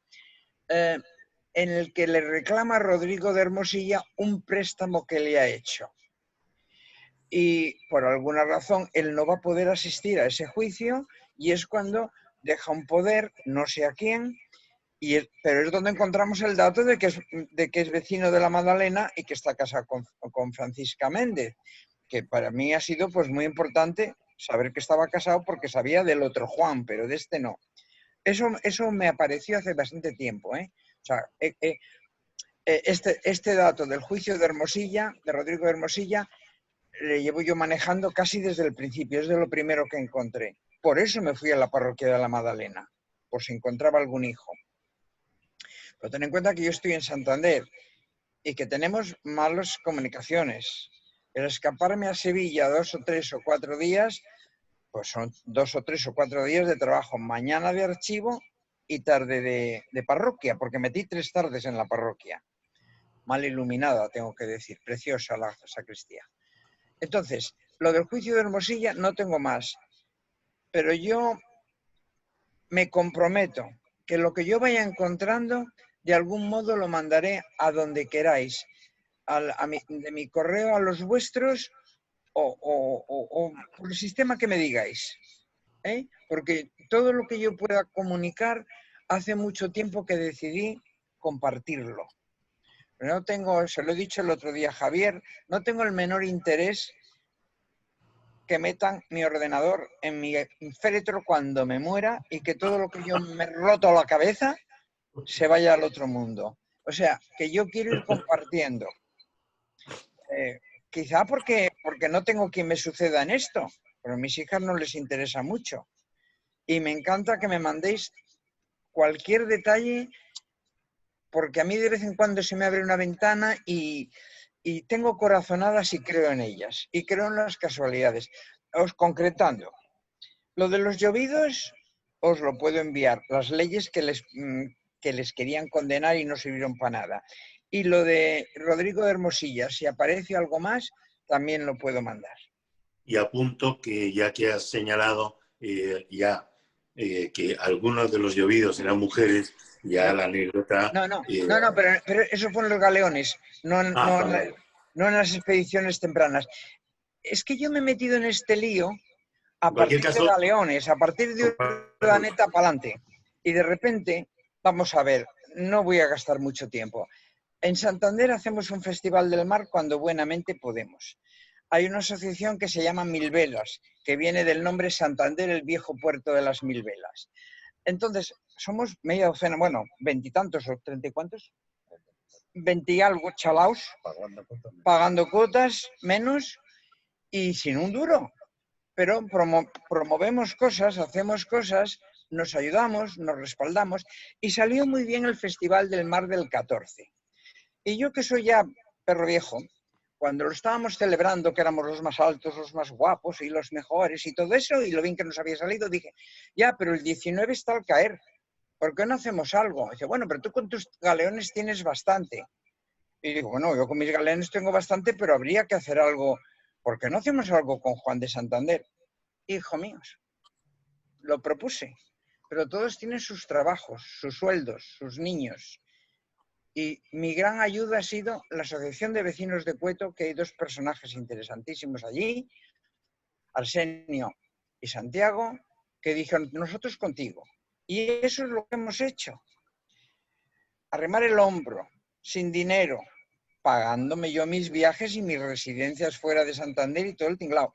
en el que le reclama a Rodrigo de Hermosilla un préstamo que le ha hecho. Y por alguna razón él no va a poder asistir a ese juicio y es cuando deja un poder, no sé a quién, pero es donde encontramos el dato de que es vecino de la Madalena y que está casado con Francisca Méndez, que para mí ha sido pues muy importante saber que estaba casado porque sabía del otro Juan, pero de este no. Eso me apareció hace bastante tiempo, O sea, este dato del juicio de Hermosilla, de Rodrigo de Hermosilla, le llevo yo manejando casi desde el principio, es de lo primero que encontré. Por eso me fui a la parroquia de la Madalena, por si encontraba algún hijo. Pero ten en cuenta que yo estoy en Santander y que tenemos malas comunicaciones. El escaparme a Sevilla 2 o 3 o 4 días, pues son 2 o 3 o 4 días de trabajo, mañana de archivo y tarde de parroquia, porque metí 3 tardes en la parroquia. mal iluminada, tengo que decir, preciosa la sacristía. Entonces, lo del juicio de Hermosilla no tengo más, pero yo me comprometo que lo que yo vaya encontrando, de algún modo lo mandaré a donde queráis, de mi correo a los vuestros o por el sistema que me digáis. Porque todo lo que yo pueda comunicar, hace mucho tiempo que decidí compartirlo. No tengo, se lo he dicho el otro día a Javier, no tengo el menor interés que metan mi ordenador en mi féretro cuando me muera y que todo lo que yo me roto la cabeza se vaya al otro mundo. O sea, que yo quiero ir compartiendo. Quizá porque no tengo quien me suceda en esto, pero a mis hijas no les interesa mucho. Y me encanta que me mandéis cualquier detalle, porque a mí de vez en cuando se me abre una ventana y tengo corazonadas y creo en ellas. Y creo en las casualidades. Os concretando, lo de los llovidos os lo puedo enviar. Las leyes que les querían condenar y no sirvieron para nada. Y lo de Rodrigo de Hermosilla, si aparece algo más, también lo puedo mandar. Y apunto que ya que has señalado que algunos de los llovidos eran mujeres, ya la anécdota... No, pero eso fue en los galeones, no en las expediciones tempranas. Es que yo me he metido en este lío a partir de galeones, a partir de Planeta para adelante. Y de repente, vamos a ver, no voy a gastar mucho tiempo. En Santander hacemos un festival del mar cuando buenamente podemos. Hay una asociación que se llama Mil Velas, que viene del nombre Santander, el viejo puerto de las Mil Velas. Entonces, somos media docena, bueno, 20 y tantos o 30 y cuantos, 20 y algo chalaos, pagando cuotas menos y sin un duro. Pero promovemos cosas, hacemos cosas, nos ayudamos, nos respaldamos y salió muy bien el Festival del Mar del 14. Y yo, que soy ya perro viejo, cuando lo estábamos celebrando, que éramos los más altos, los más guapos y los mejores y todo eso, y lo bien que nos había salido, dije, ya, pero el 19 está al caer, ¿por qué no hacemos algo? Dice, bueno, pero tú con tus galeones tienes bastante. Y digo, bueno, yo con mis galeones tengo bastante, pero habría que hacer algo. ¿Por qué no hacemos algo con Juan de Santander? Hijo míos, lo propuse, pero todos tienen sus trabajos, sus sueldos, sus niños. Y mi gran ayuda ha sido la Asociación de Vecinos de Cueto, que hay dos personajes interesantísimos allí, Arsenio y Santiago, que dijeron, nosotros contigo. Y eso es lo que hemos hecho. Arrimar el hombro, sin dinero, pagándome yo mis viajes y mis residencias fuera de Santander y todo el tinglao.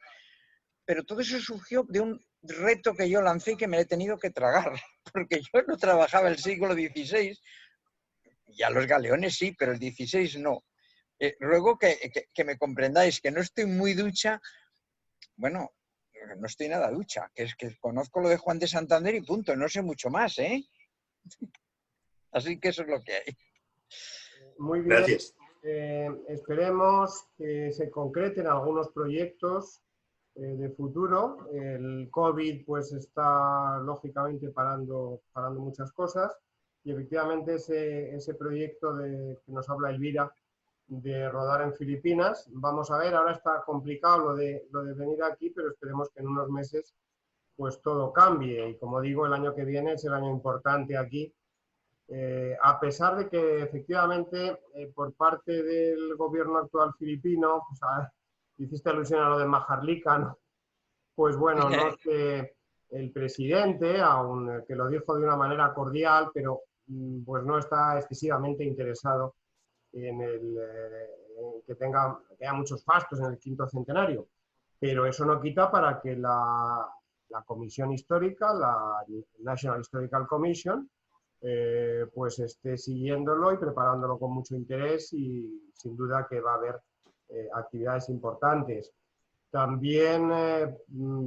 Pero todo eso surgió de un reto que yo lancé y que me he tenido que tragar, porque yo no trabajaba el siglo XVI, ya los galeones sí, pero el XVI no. Ruego que me comprendáis que no estoy muy ducha, bueno, no estoy nada ducha, que es que conozco lo de Juan de Santander y punto, no sé mucho más, ¿eh? Así que eso es lo que hay. Muy bien. Gracias. Esperemos que se concreten algunos proyectos de futuro. El COVID pues está lógicamente parando muchas cosas y efectivamente ese proyecto que nos habla Elvira de rodar en Filipinas, vamos a ver, ahora está complicado lo de venir aquí, pero esperemos que en unos meses pues todo cambie y como digo, el año que viene es el año importante aquí. A pesar de que efectivamente por parte del gobierno actual filipino, pues, hiciste alusión a lo de Maharlika, ¿no? Pues bueno, no es que el presidente, aun que lo dijo de una manera cordial, pero pues no está excesivamente interesado en que haya muchos fastos en el 5º centenario. Pero eso no quita para que la Comisión Histórica, la National Historical Commission, pues esté siguiéndolo y preparándolo con mucho interés y sin duda que va a haber actividades importantes. También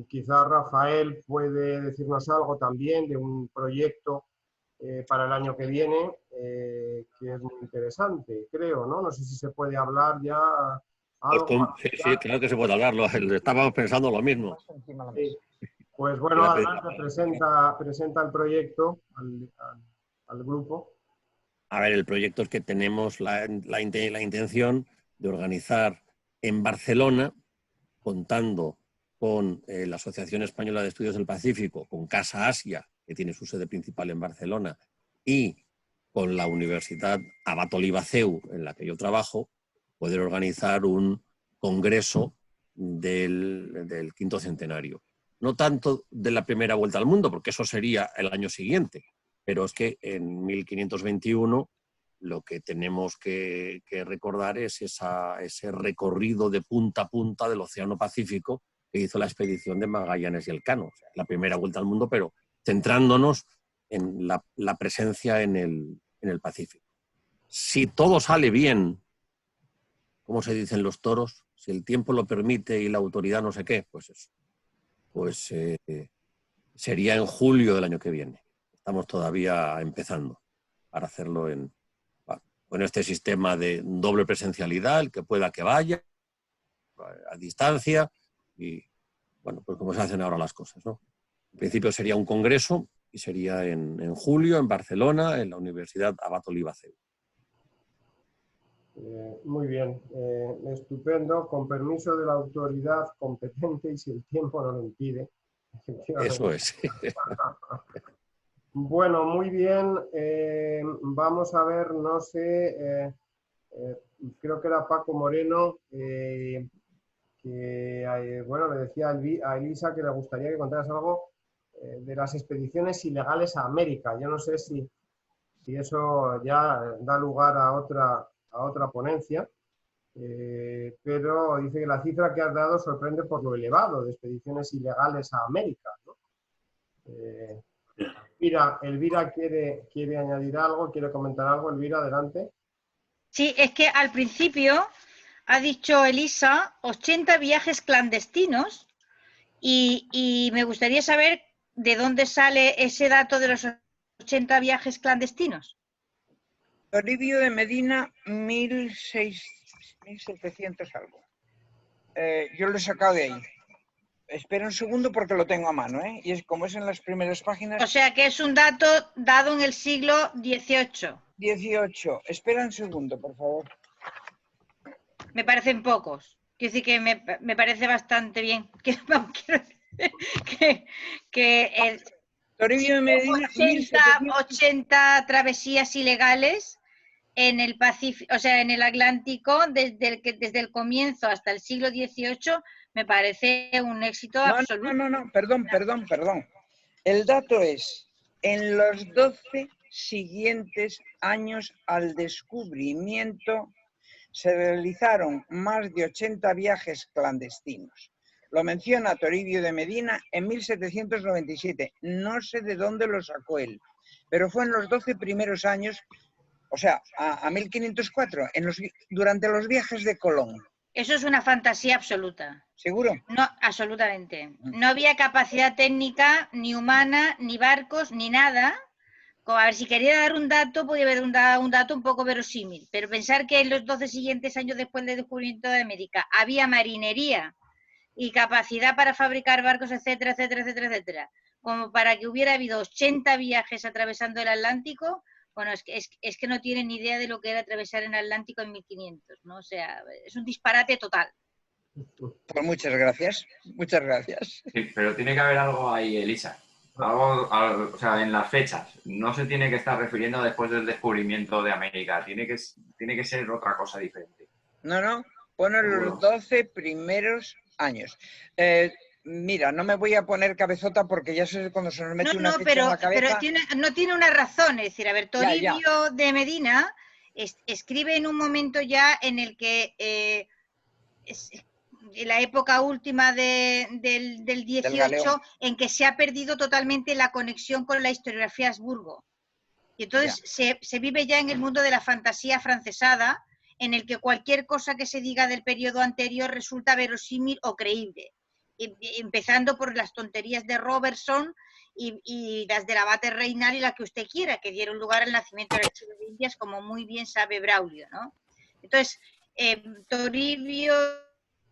quizás Rafael puede decirnos algo también de un proyecto para el año que viene que es muy interesante, creo, ¿no? No sé si se puede hablar ya. Algo, sí, claro que se puede hablarlo. Estábamos pensando lo mismo. Sí. Pues bueno, adelante, presenta el proyecto al grupo. A ver, el proyecto es que tenemos la intención de organizar en Barcelona, contando con la Asociación Española de Estudios del Pacífico, con Casa Asia, que tiene su sede principal en Barcelona, y con la Universidad Abat Oliba CEU, en la que yo trabajo, poder organizar un congreso del quinto centenario. No tanto de la primera vuelta al mundo, porque eso sería el año siguiente, pero es que en 1521 lo que tenemos que recordar es ese recorrido de punta a punta del Océano Pacífico que hizo la expedición de Magallanes y Elcano. O sea, la primera vuelta al mundo, pero centrándonos en la presencia en el Pacífico. Si todo sale bien, como se dicen los toros, si el tiempo lo permite y la autoridad no sé qué, pues eso. Pues sería en julio del año que viene. Estamos todavía empezando para hacerlo con este sistema de doble presencialidad, el que pueda que vaya, a distancia, y bueno, pues como se hacen ahora las cosas, ¿no? En principio sería un congreso y sería en julio en Barcelona, en la Universidad Abat Oliba CEU. Muy bien, estupendo, con permiso de la autoridad competente y si el tiempo no lo impide. Eso es. Bueno, muy bien, vamos a ver, no sé, creo que era Paco Moreno, que bueno, le decía a Elisa que le gustaría que contaras algo de las expediciones ilegales a América. Yo no sé si eso ya da lugar a otra ponencia, pero dice que la cifra que has dado sorprende por lo elevado de expediciones ilegales a América, ¿no? Elvira quiere añadir algo, quiere comentar algo. Elvira, adelante. Sí, es que al principio ha dicho Elisa 80 viajes clandestinos y me gustaría saber de dónde sale ese dato de los 80 viajes clandestinos. Toribio de Medina, 1700 algo. Yo lo he sacado de ahí. Espera un segundo porque lo tengo a mano, ¿eh? Y como es en las primeras páginas... O sea que es un dato dado en el siglo XVIII. 18. Espera un segundo, por favor. Me parecen pocos. Quiero decir que me parece bastante bien. Toribio de Medina, 80 travesías ilegales en el Pacífico, o sea, en el Atlántico, desde el comienzo hasta el siglo XVIII, me parece un éxito absoluto. No, perdón. El dato es, en los 12 siguientes años al descubrimiento se realizaron más de 80 viajes clandestinos. Lo menciona Toribio de Medina en 1797. No sé de dónde lo sacó él, pero fue en los 12 primeros años, o sea, a 1504, durante los viajes de Colón. Eso es una fantasía absoluta. ¿Seguro? No, absolutamente. No había capacidad técnica, ni humana, ni barcos, ni nada. A ver, si quería dar un dato, podía haber un dato un poco verosímil. Pero pensar que en los 12 siguientes años después del descubrimiento de América había marinería y capacidad para fabricar barcos, etcétera, como para que hubiera habido 80 viajes atravesando el Atlántico, bueno, es que no tienen ni idea de lo que era atravesar el Atlántico en 1500, ¿no? O sea, es un disparate total. Pues muchas gracias. Sí, pero tiene que haber algo ahí, Elisa. O sea, en las fechas. No se tiene que estar refiriendo después del descubrimiento de América. Tiene que ser otra cosa diferente. No. Pone los 12 primeros años. Mira, no me voy a poner cabezota porque ya sé cuando se nos mete una fecha en la cabeza. Pero no tiene una razón. Es decir, a ver, Toribio de Medina escribe en un momento ya en el que en la época última del 18, en que se ha perdido totalmente la conexión con la historiografía Habsburgo. Y entonces se vive ya en el mundo de la fantasía francesada, en el que cualquier cosa que se diga del periodo anterior resulta verosímil o creíble. Empezando por las tonterías de Robertson y las del abate Reinal y la que usted quiera, que dieron lugar al nacimiento del Archivo de Indias, como muy bien sabe Braulio, ¿no? Entonces, Toribio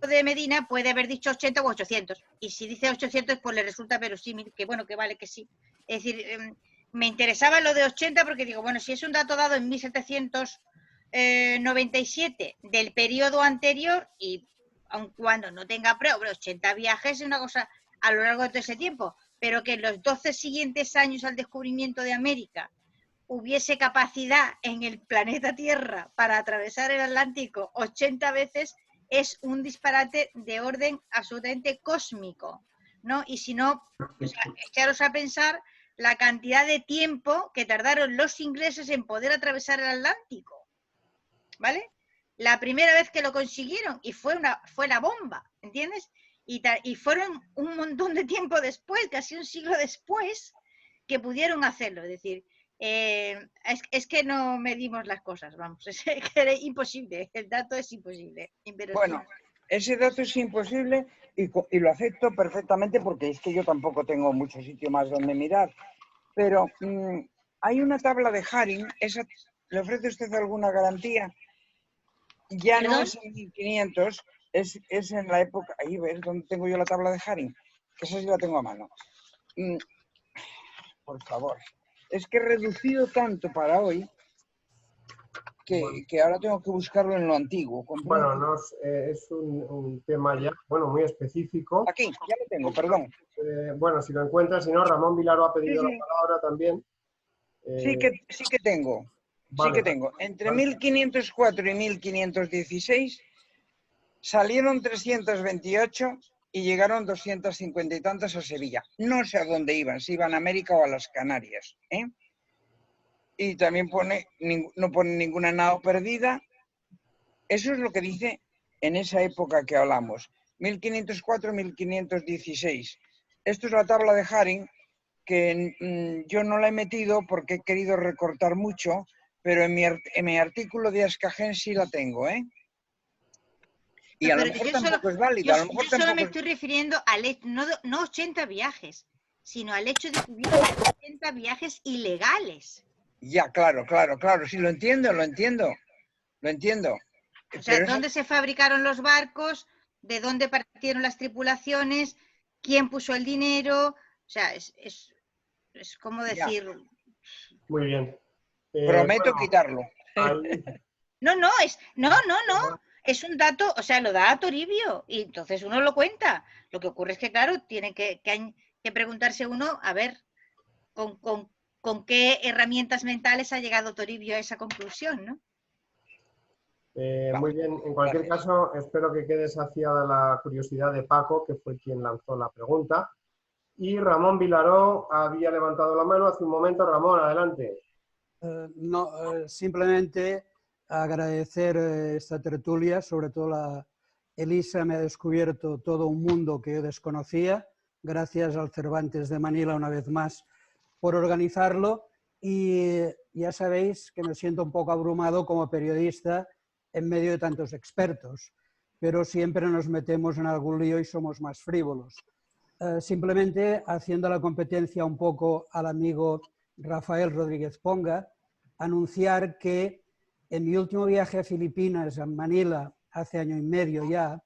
de Medina puede haber dicho 80 o 800, y si dice 800 pues le resulta verosímil, que bueno, que vale que sí. Es decir, me interesaba lo de 80 porque digo, bueno, si es un dato dado en 1797 del periodo anterior y aun cuando no tenga prueba, 80 viajes es una cosa a lo largo de todo ese tiempo, pero que en los 12 siguientes años al descubrimiento de América hubiese capacidad en el planeta Tierra para atravesar el Atlántico 80 veces es un disparate de orden absolutamente cósmico, ¿no? Y si no, pues, echaros a pensar la cantidad de tiempo que tardaron los ingleses en poder atravesar el Atlántico, ¿vale? La primera vez que lo consiguieron y fue la bomba, ¿entiendes? Y fueron un montón de tiempo después, casi un siglo después, que pudieron hacerlo. Es decir, es que no medimos las cosas, vamos, es que era imposible, el dato es imposible. Bueno, ese dato es imposible y lo acepto perfectamente porque es que yo tampoco tengo mucho sitio más donde mirar. Pero hay una tabla de Haring, ¿le ofrece usted alguna garantía? Ya ¿Perdón? no es en 1500, es en la época, ahí ves donde tengo yo la tabla de Haring, que esa sí la tengo a mano. Por favor, es que he reducido tanto para hoy que ahora tengo que buscarlo en lo antiguo. Bueno, es un tema ya, bueno, muy específico. Aquí, ya lo tengo, perdón. Bueno, si lo encuentras, si no, Ramón Vilaro ha pedido la palabra también. Sí que tengo. Vale. Sí que tengo. Entre 1504 y 1516 salieron 328 y llegaron 250 y tantas a Sevilla. No sé a dónde iban, si iban a América o a las Canarias. Y también no pone ninguna nao perdida. Eso es lo que dice en esa época que hablamos. 1504-1516. Esto es la tabla de Haring, que yo no la he metido porque he querido recortar mucho, pero en mi artículo de Askagen sí la tengo, Y a lo mejor tampoco es válida. Yo solo me estoy refiriendo al hecho, no 80 viajes, sino al hecho de que hubiera 80 viajes ilegales. Ya, claro, sí, lo entiendo. O sea, ¿dónde se fabricaron los barcos? ¿De dónde partieron las tripulaciones? ¿Quién puso el dinero? O sea, es como decir... Ya. Muy bien. Prometo quitarlo. No. Es un dato, o sea, lo da Toribio y entonces uno lo cuenta. Lo que ocurre es que, claro, tiene que preguntarse uno, a ver, con qué herramientas mentales ha llegado Toribio a esa conclusión, ¿no? Muy bien, en cualquier caso, espero que quede saciada la curiosidad de Paco, que fue quien lanzó la pregunta. Y Ramón Vilaró había levantado la mano hace un momento. Ramón, adelante. Simplemente agradecer esta tertulia, sobre todo Elisa me ha descubierto todo un mundo que yo desconocía, gracias al Cervantes de Manila una vez más por organizarlo, y ya sabéis que me siento un poco abrumado como periodista en medio de tantos expertos, pero siempre nos metemos en algún lío y somos más frívolos. Simplemente haciendo la competencia un poco al amigo Rafael Rodríguez Ponga, anunciar que en mi último viaje a Filipinas, a Manila, hace año y medio ya,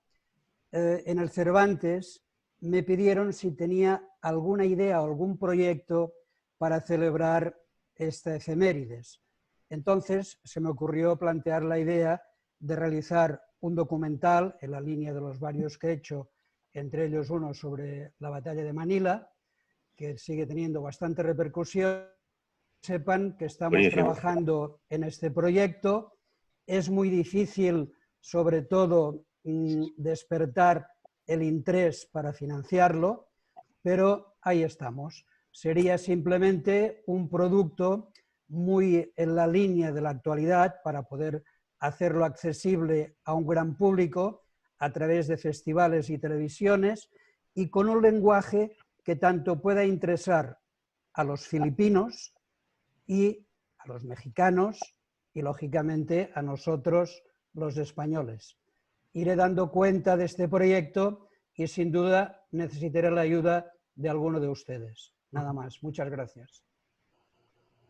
en el Cervantes me pidieron si tenía alguna idea o algún proyecto para celebrar esta efemérides. Entonces se me ocurrió plantear la idea de realizar un documental en la línea de los varios que he hecho, entre ellos uno sobre la batalla de Manila, que sigue teniendo bastante repercusión. Sepan que estamos trabajando en este proyecto. Es muy difícil, sobre todo, despertar el interés para financiarlo, pero ahí estamos. Sería simplemente un producto muy en la línea de la actualidad para poder hacerlo accesible a un gran público a través de festivales y televisiones y con un lenguaje que tanto pueda interesar a los filipinos y a los mexicanos y, lógicamente, a nosotros, los españoles. Iré dando cuenta de este proyecto y, sin duda, necesitaré la ayuda de alguno de ustedes. Nada más. Muchas gracias.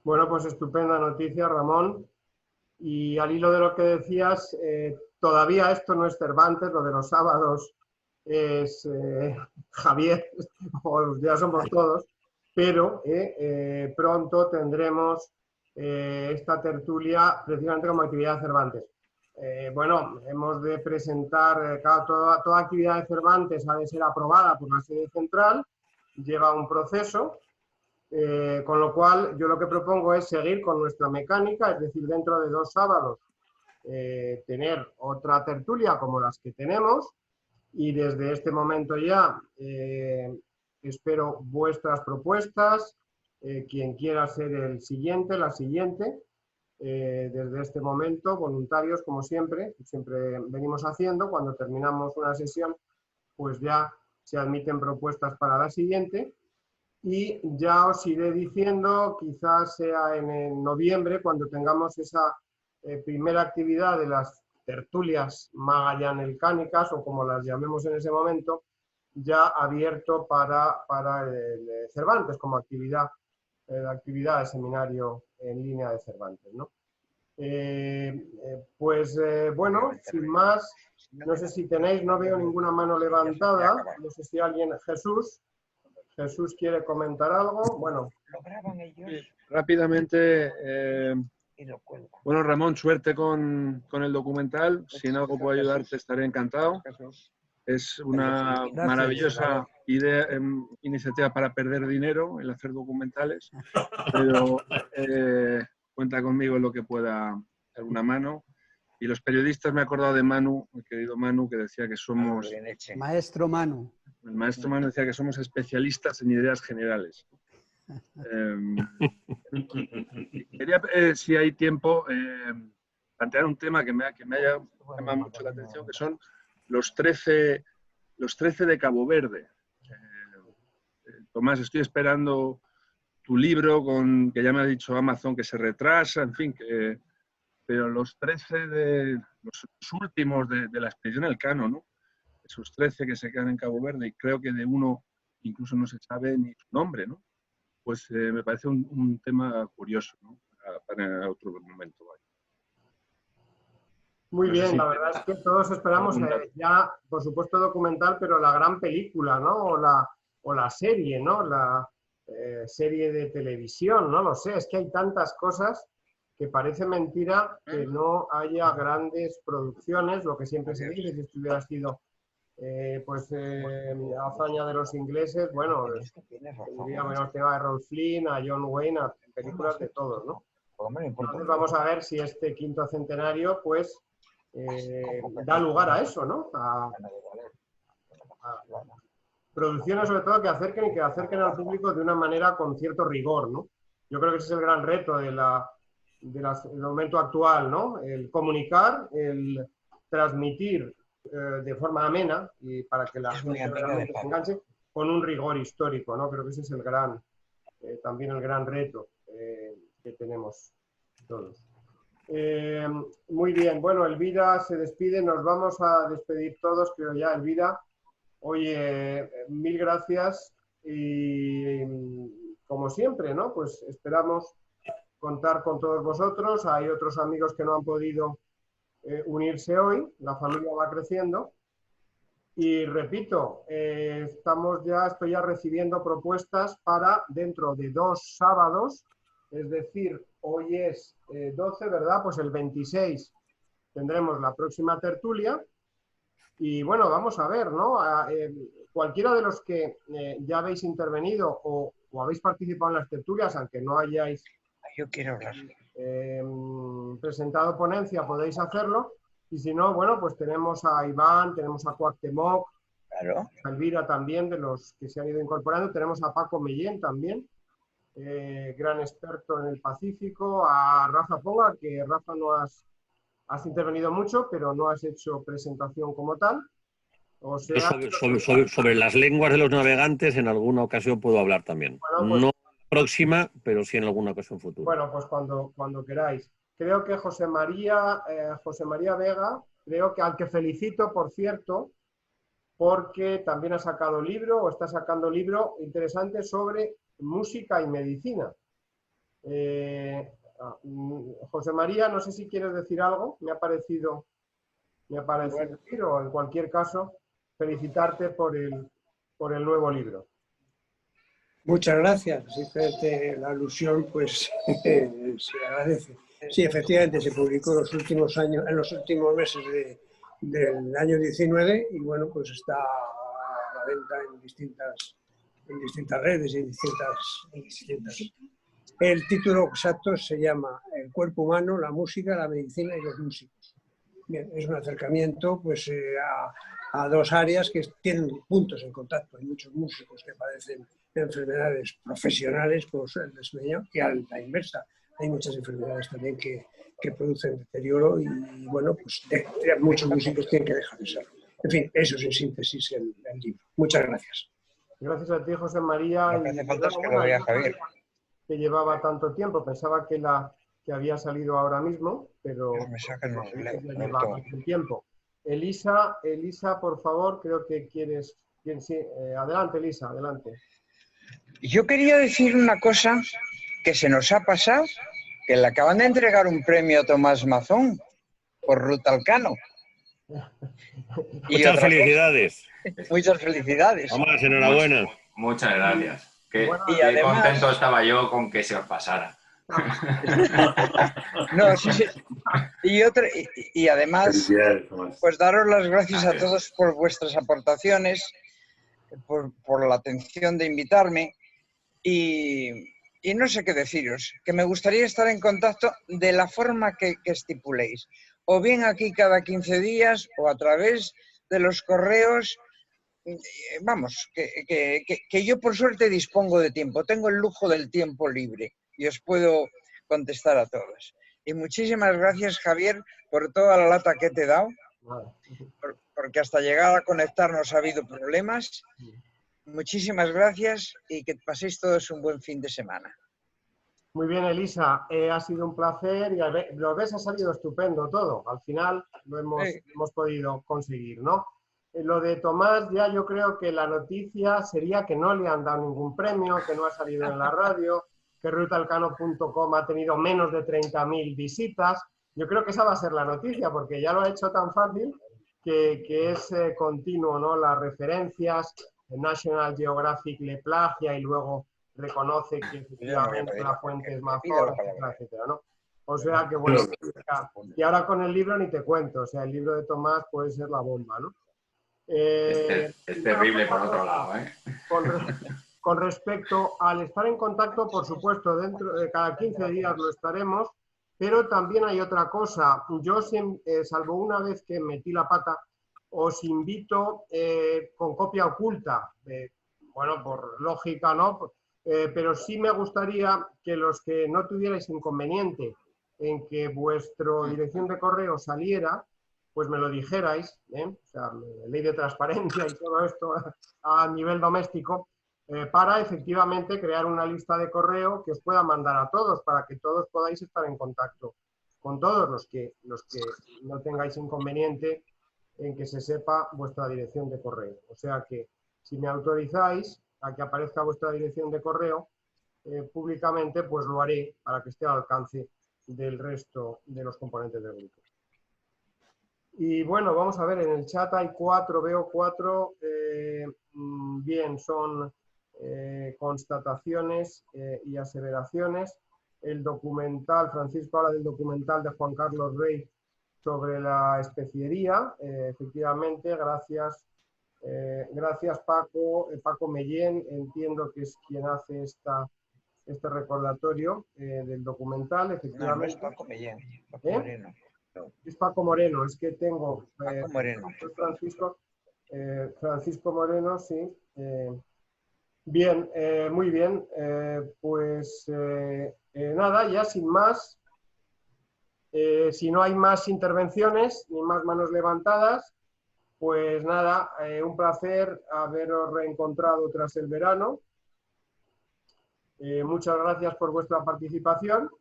Bueno, pues estupenda noticia, Ramón. Y al hilo de lo que decías, todavía esto no es Cervantes, lo de los sábados es Javier, o ya somos todos. pero pronto tendremos esta tertulia precisamente como actividad de Cervantes. Bueno, hemos de presentar, claro, toda actividad de Cervantes ha de ser aprobada por la sede central, lleva un proceso, con lo cual yo lo que propongo es seguir con nuestra mecánica, es decir, dentro de 2 sábados tener otra tertulia como las que tenemos, y desde este momento ya espero vuestras propuestas, quien quiera ser el siguiente, la siguiente. Desde este momento, voluntarios, como siempre venimos haciendo, cuando terminamos una sesión, pues ya se admiten propuestas para la siguiente, y ya os iré diciendo, quizás sea en noviembre, cuando tengamos esa primera actividad de las tertulias magallanelcánicas, o como las llamemos en ese momento, ya abierto para el Cervantes, como actividad de seminario en línea de Cervantes, ¿no? Bueno, sin más, no sé si tenéis, no veo ninguna mano levantada, no sé si alguien, Jesús quiere comentar algo. Bueno, rápidamente, bueno, Ramón, suerte con el documental. Si en algo puedo ayudarte, estaré encantado. Es una maravillosa idea, iniciativa para perder dinero, el hacer documentales, pero cuenta conmigo en lo que pueda dar una mano. Y los periodistas, me he acordado de Manu, mi querido Manu, que decía que somos... Maestro Manu. El maestro Manu decía que somos especialistas en ideas generales. Quería, si hay tiempo, plantear un tema que me ha llamado mucho la atención, que son los 13 de Cabo Verde. Tomás, estoy esperando tu libro, que ya me ha dicho Amazon que se retrasa, en fin, pero los 13 los últimos de la expedición Elcano, ¿no? Esos 13 que se quedan en Cabo Verde, y creo que de uno incluso no se sabe ni su nombre, ¿no? Pues me parece un tema curioso, ¿no? Para otro momento. Vaya. Muy bien, la verdad es que todos esperamos ya, por supuesto, documental, pero la gran película, ¿no? O la serie, ¿no? La serie de televisión, no lo sé. Es que hay tantas cosas que parece mentira que no haya grandes producciones, lo que siempre se dice, si esto hubiera sido hazaña de los ingleses, bueno, tendría menos que va a Errol Flynn, a John Wayne, a películas de todos, ¿no? Entonces vamos a ver si este 5º centenario, pues, da lugar a eso, ¿no? A producciones, sobre todo, que acerquen al público de una manera con cierto rigor, ¿no? Yo creo que ese es el gran reto del momento actual, ¿no? El comunicar, el transmitir de forma amena y para que la gente realmente se enganche con un rigor histórico, ¿no? Creo que ese es también el gran reto que tenemos todos. Muy bien, bueno, Elvira se despide, nos vamos a despedir todos, creo ya, Elvira. Oye, mil gracias y como siempre, ¿no? Pues esperamos contar con todos vosotros. Hay otros amigos que no han podido unirse hoy, la familia va creciendo. Y repito, estoy ya recibiendo propuestas para dentro de 2 sábados, es decir, hoy es 12, ¿verdad? Pues el 26 tendremos la próxima tertulia. Y bueno, vamos a ver, ¿no? Cualquiera de los que ya habéis intervenido o habéis participado en las tertulias, aunque no hayáis presentado ponencia, podéis hacerlo. Y si no, bueno, pues tenemos a Iván, tenemos a Cuauhtémoc, claro, a Elvira también, de los que se han ido incorporando. Tenemos a Paco Mellén también, gran experto en el Pacífico, a Rafa Ponga, que Rafa no has intervenido mucho, pero no has hecho presentación como tal. O sea, sobre las lenguas de los navegantes en alguna ocasión puedo hablar también. Bueno, pues, no próxima, pero sí en alguna ocasión futura. Bueno, pues cuando queráis. Creo que José María Vega, creo que al que felicito, por cierto, porque también ha sacado libro, o está sacando libro interesante sobre música y medicina. José María, no sé si quieres decir algo, me ha parecido decir, o en cualquier caso, felicitarte por el nuevo libro. Muchas gracias. Simplemente la alusión, pues, se agradece. Sí, efectivamente, se publicó en los últimos meses del año 19 y, bueno, pues está a la venta en distintas redes y en distintas. El título exacto se llama El cuerpo humano, la música, la medicina y los músicos. Bien, es un acercamiento, pues, a dos áreas que tienen puntos en contacto. Hay muchos músicos que padecen enfermedades profesionales, como el desmayo, y a la inversa. Hay muchas enfermedades también que producen deterioro y, bueno, pues muchos músicos tienen que dejar de serlo. En fin, eso es en síntesis el libro. Muchas gracias. Gracias a ti, José María. Lo que hace falta es que lo vea Javier. Que llevaba tanto tiempo, pensaba que había salido ahora mismo, pero ya lleva bastante tiempo. Elisa, por favor, creo que quieres... Sí, adelante, Elisa, adelante. Yo quería decir una cosa que se nos ha pasado, que le acaban de entregar un premio a Tomás Mazón por Ruta Elcano. Muchas felicidades. Muchas felicidades. Tomás, enhorabuena. Muchas gracias. Qué además, contento estaba yo con que se os pasara. No, sí. Y además, pues daros las gracias a todos por vuestras aportaciones, por la atención de invitarme y no sé qué deciros, que me gustaría estar en contacto de la forma que estipuléis, o bien aquí cada 15 días o a través de los correos. Vamos, que yo por suerte dispongo de tiempo, tengo el lujo del tiempo libre y os puedo contestar a todos. Y muchísimas gracias, Javier, por toda la lata que te he dado, porque hasta llegar a conectarnos ha habido problemas. Muchísimas gracias y que paséis todos un buen fin de semana. Muy bien, Elisa, ha sido un placer y lo ves, ha salido estupendo todo. Al final lo hemos podido conseguir, ¿no? Lo de Tomás, ya yo creo que la noticia sería que no le han dado ningún premio, que no ha salido en la radio, que rutaelcano.com ha tenido menos de 30.000 visitas. Yo creo que esa va a ser la noticia, porque ya lo ha hecho tan fácil que es continuo, ¿no? Las referencias, National Geographic le plagia y luego reconoce que efectivamente la fuente es Mazón, etcétera, ¿no? O sea que, bueno, y ahora con el libro ni te cuento, o sea, el libro de Tomás puede ser la bomba, ¿no? Es terrible por otro lado, ¿eh? Con respecto al estar en contacto, por supuesto, dentro de cada 15 días lo estaremos, pero también hay otra cosa. Yo, salvo una vez que metí la pata, os invito con copia oculta, bueno, por lógica, ¿no? Pero sí me gustaría que los que no tuvierais inconveniente en que vuestra dirección de correo saliera, pues me lo dijerais, o sea, ley de transparencia y todo esto a nivel doméstico, para efectivamente crear una lista de correo que os pueda mandar a todos, para que todos podáis estar en contacto con todos los que no tengáis inconveniente en que se sepa vuestra dirección de correo. O sea que, si me autorizáis a que aparezca vuestra dirección de correo públicamente, pues lo haré para que esté al alcance del resto de los componentes del grupo. Y bueno, vamos a ver, en el chat hay veo cuatro, bien, son constataciones y aseveraciones. El documental, Francisco habla del documental de Juan Carlos Rey sobre la especiería, efectivamente, gracias Paco Mellén, entiendo que es quien hace este recordatorio del documental, efectivamente. No es Paco Mellén, Paco Moreno. No. Es Paco Moreno, es que tengo... Paco Moreno. Francisco Moreno, sí. Bien, muy bien. Pues nada, ya sin más. Si no hay más intervenciones ni más manos levantadas, pues nada, un placer haberos reencontrado tras el verano. Muchas gracias por vuestra participación.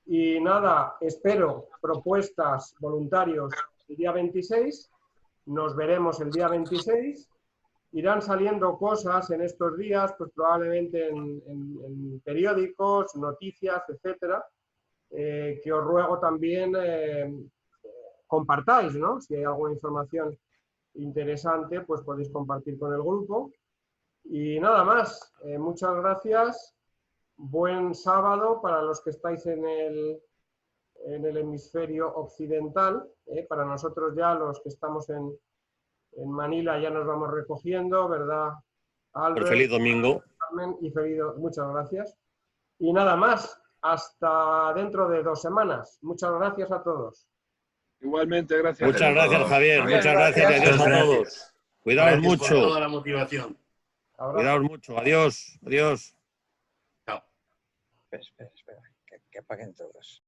Y nada, espero propuestas, voluntarios el día 26. Nos veremos el día 26. Irán saliendo cosas en estos días, pues probablemente en periódicos, noticias, etcétera, que os ruego también compartáis, ¿no? Si hay alguna información interesante, pues podéis compartir con el grupo. Y nada más, muchas gracias. Buen sábado para los que estáis en el hemisferio occidental. Para nosotros ya, los que estamos en Manila, ya nos vamos recogiendo, ¿verdad, Albert? Feliz domingo. Carmen, y muchas gracias. Y nada más, hasta dentro de 2 semanas. Muchas gracias a todos. Igualmente, gracias. Muchas gracias, Javier. Muchas gracias y adiós a todos. Cuidaos Gracias mucho. por toda la motivación. Cuidaos mucho. Adiós. Adiós. Chao. Espera, que apaguen todos.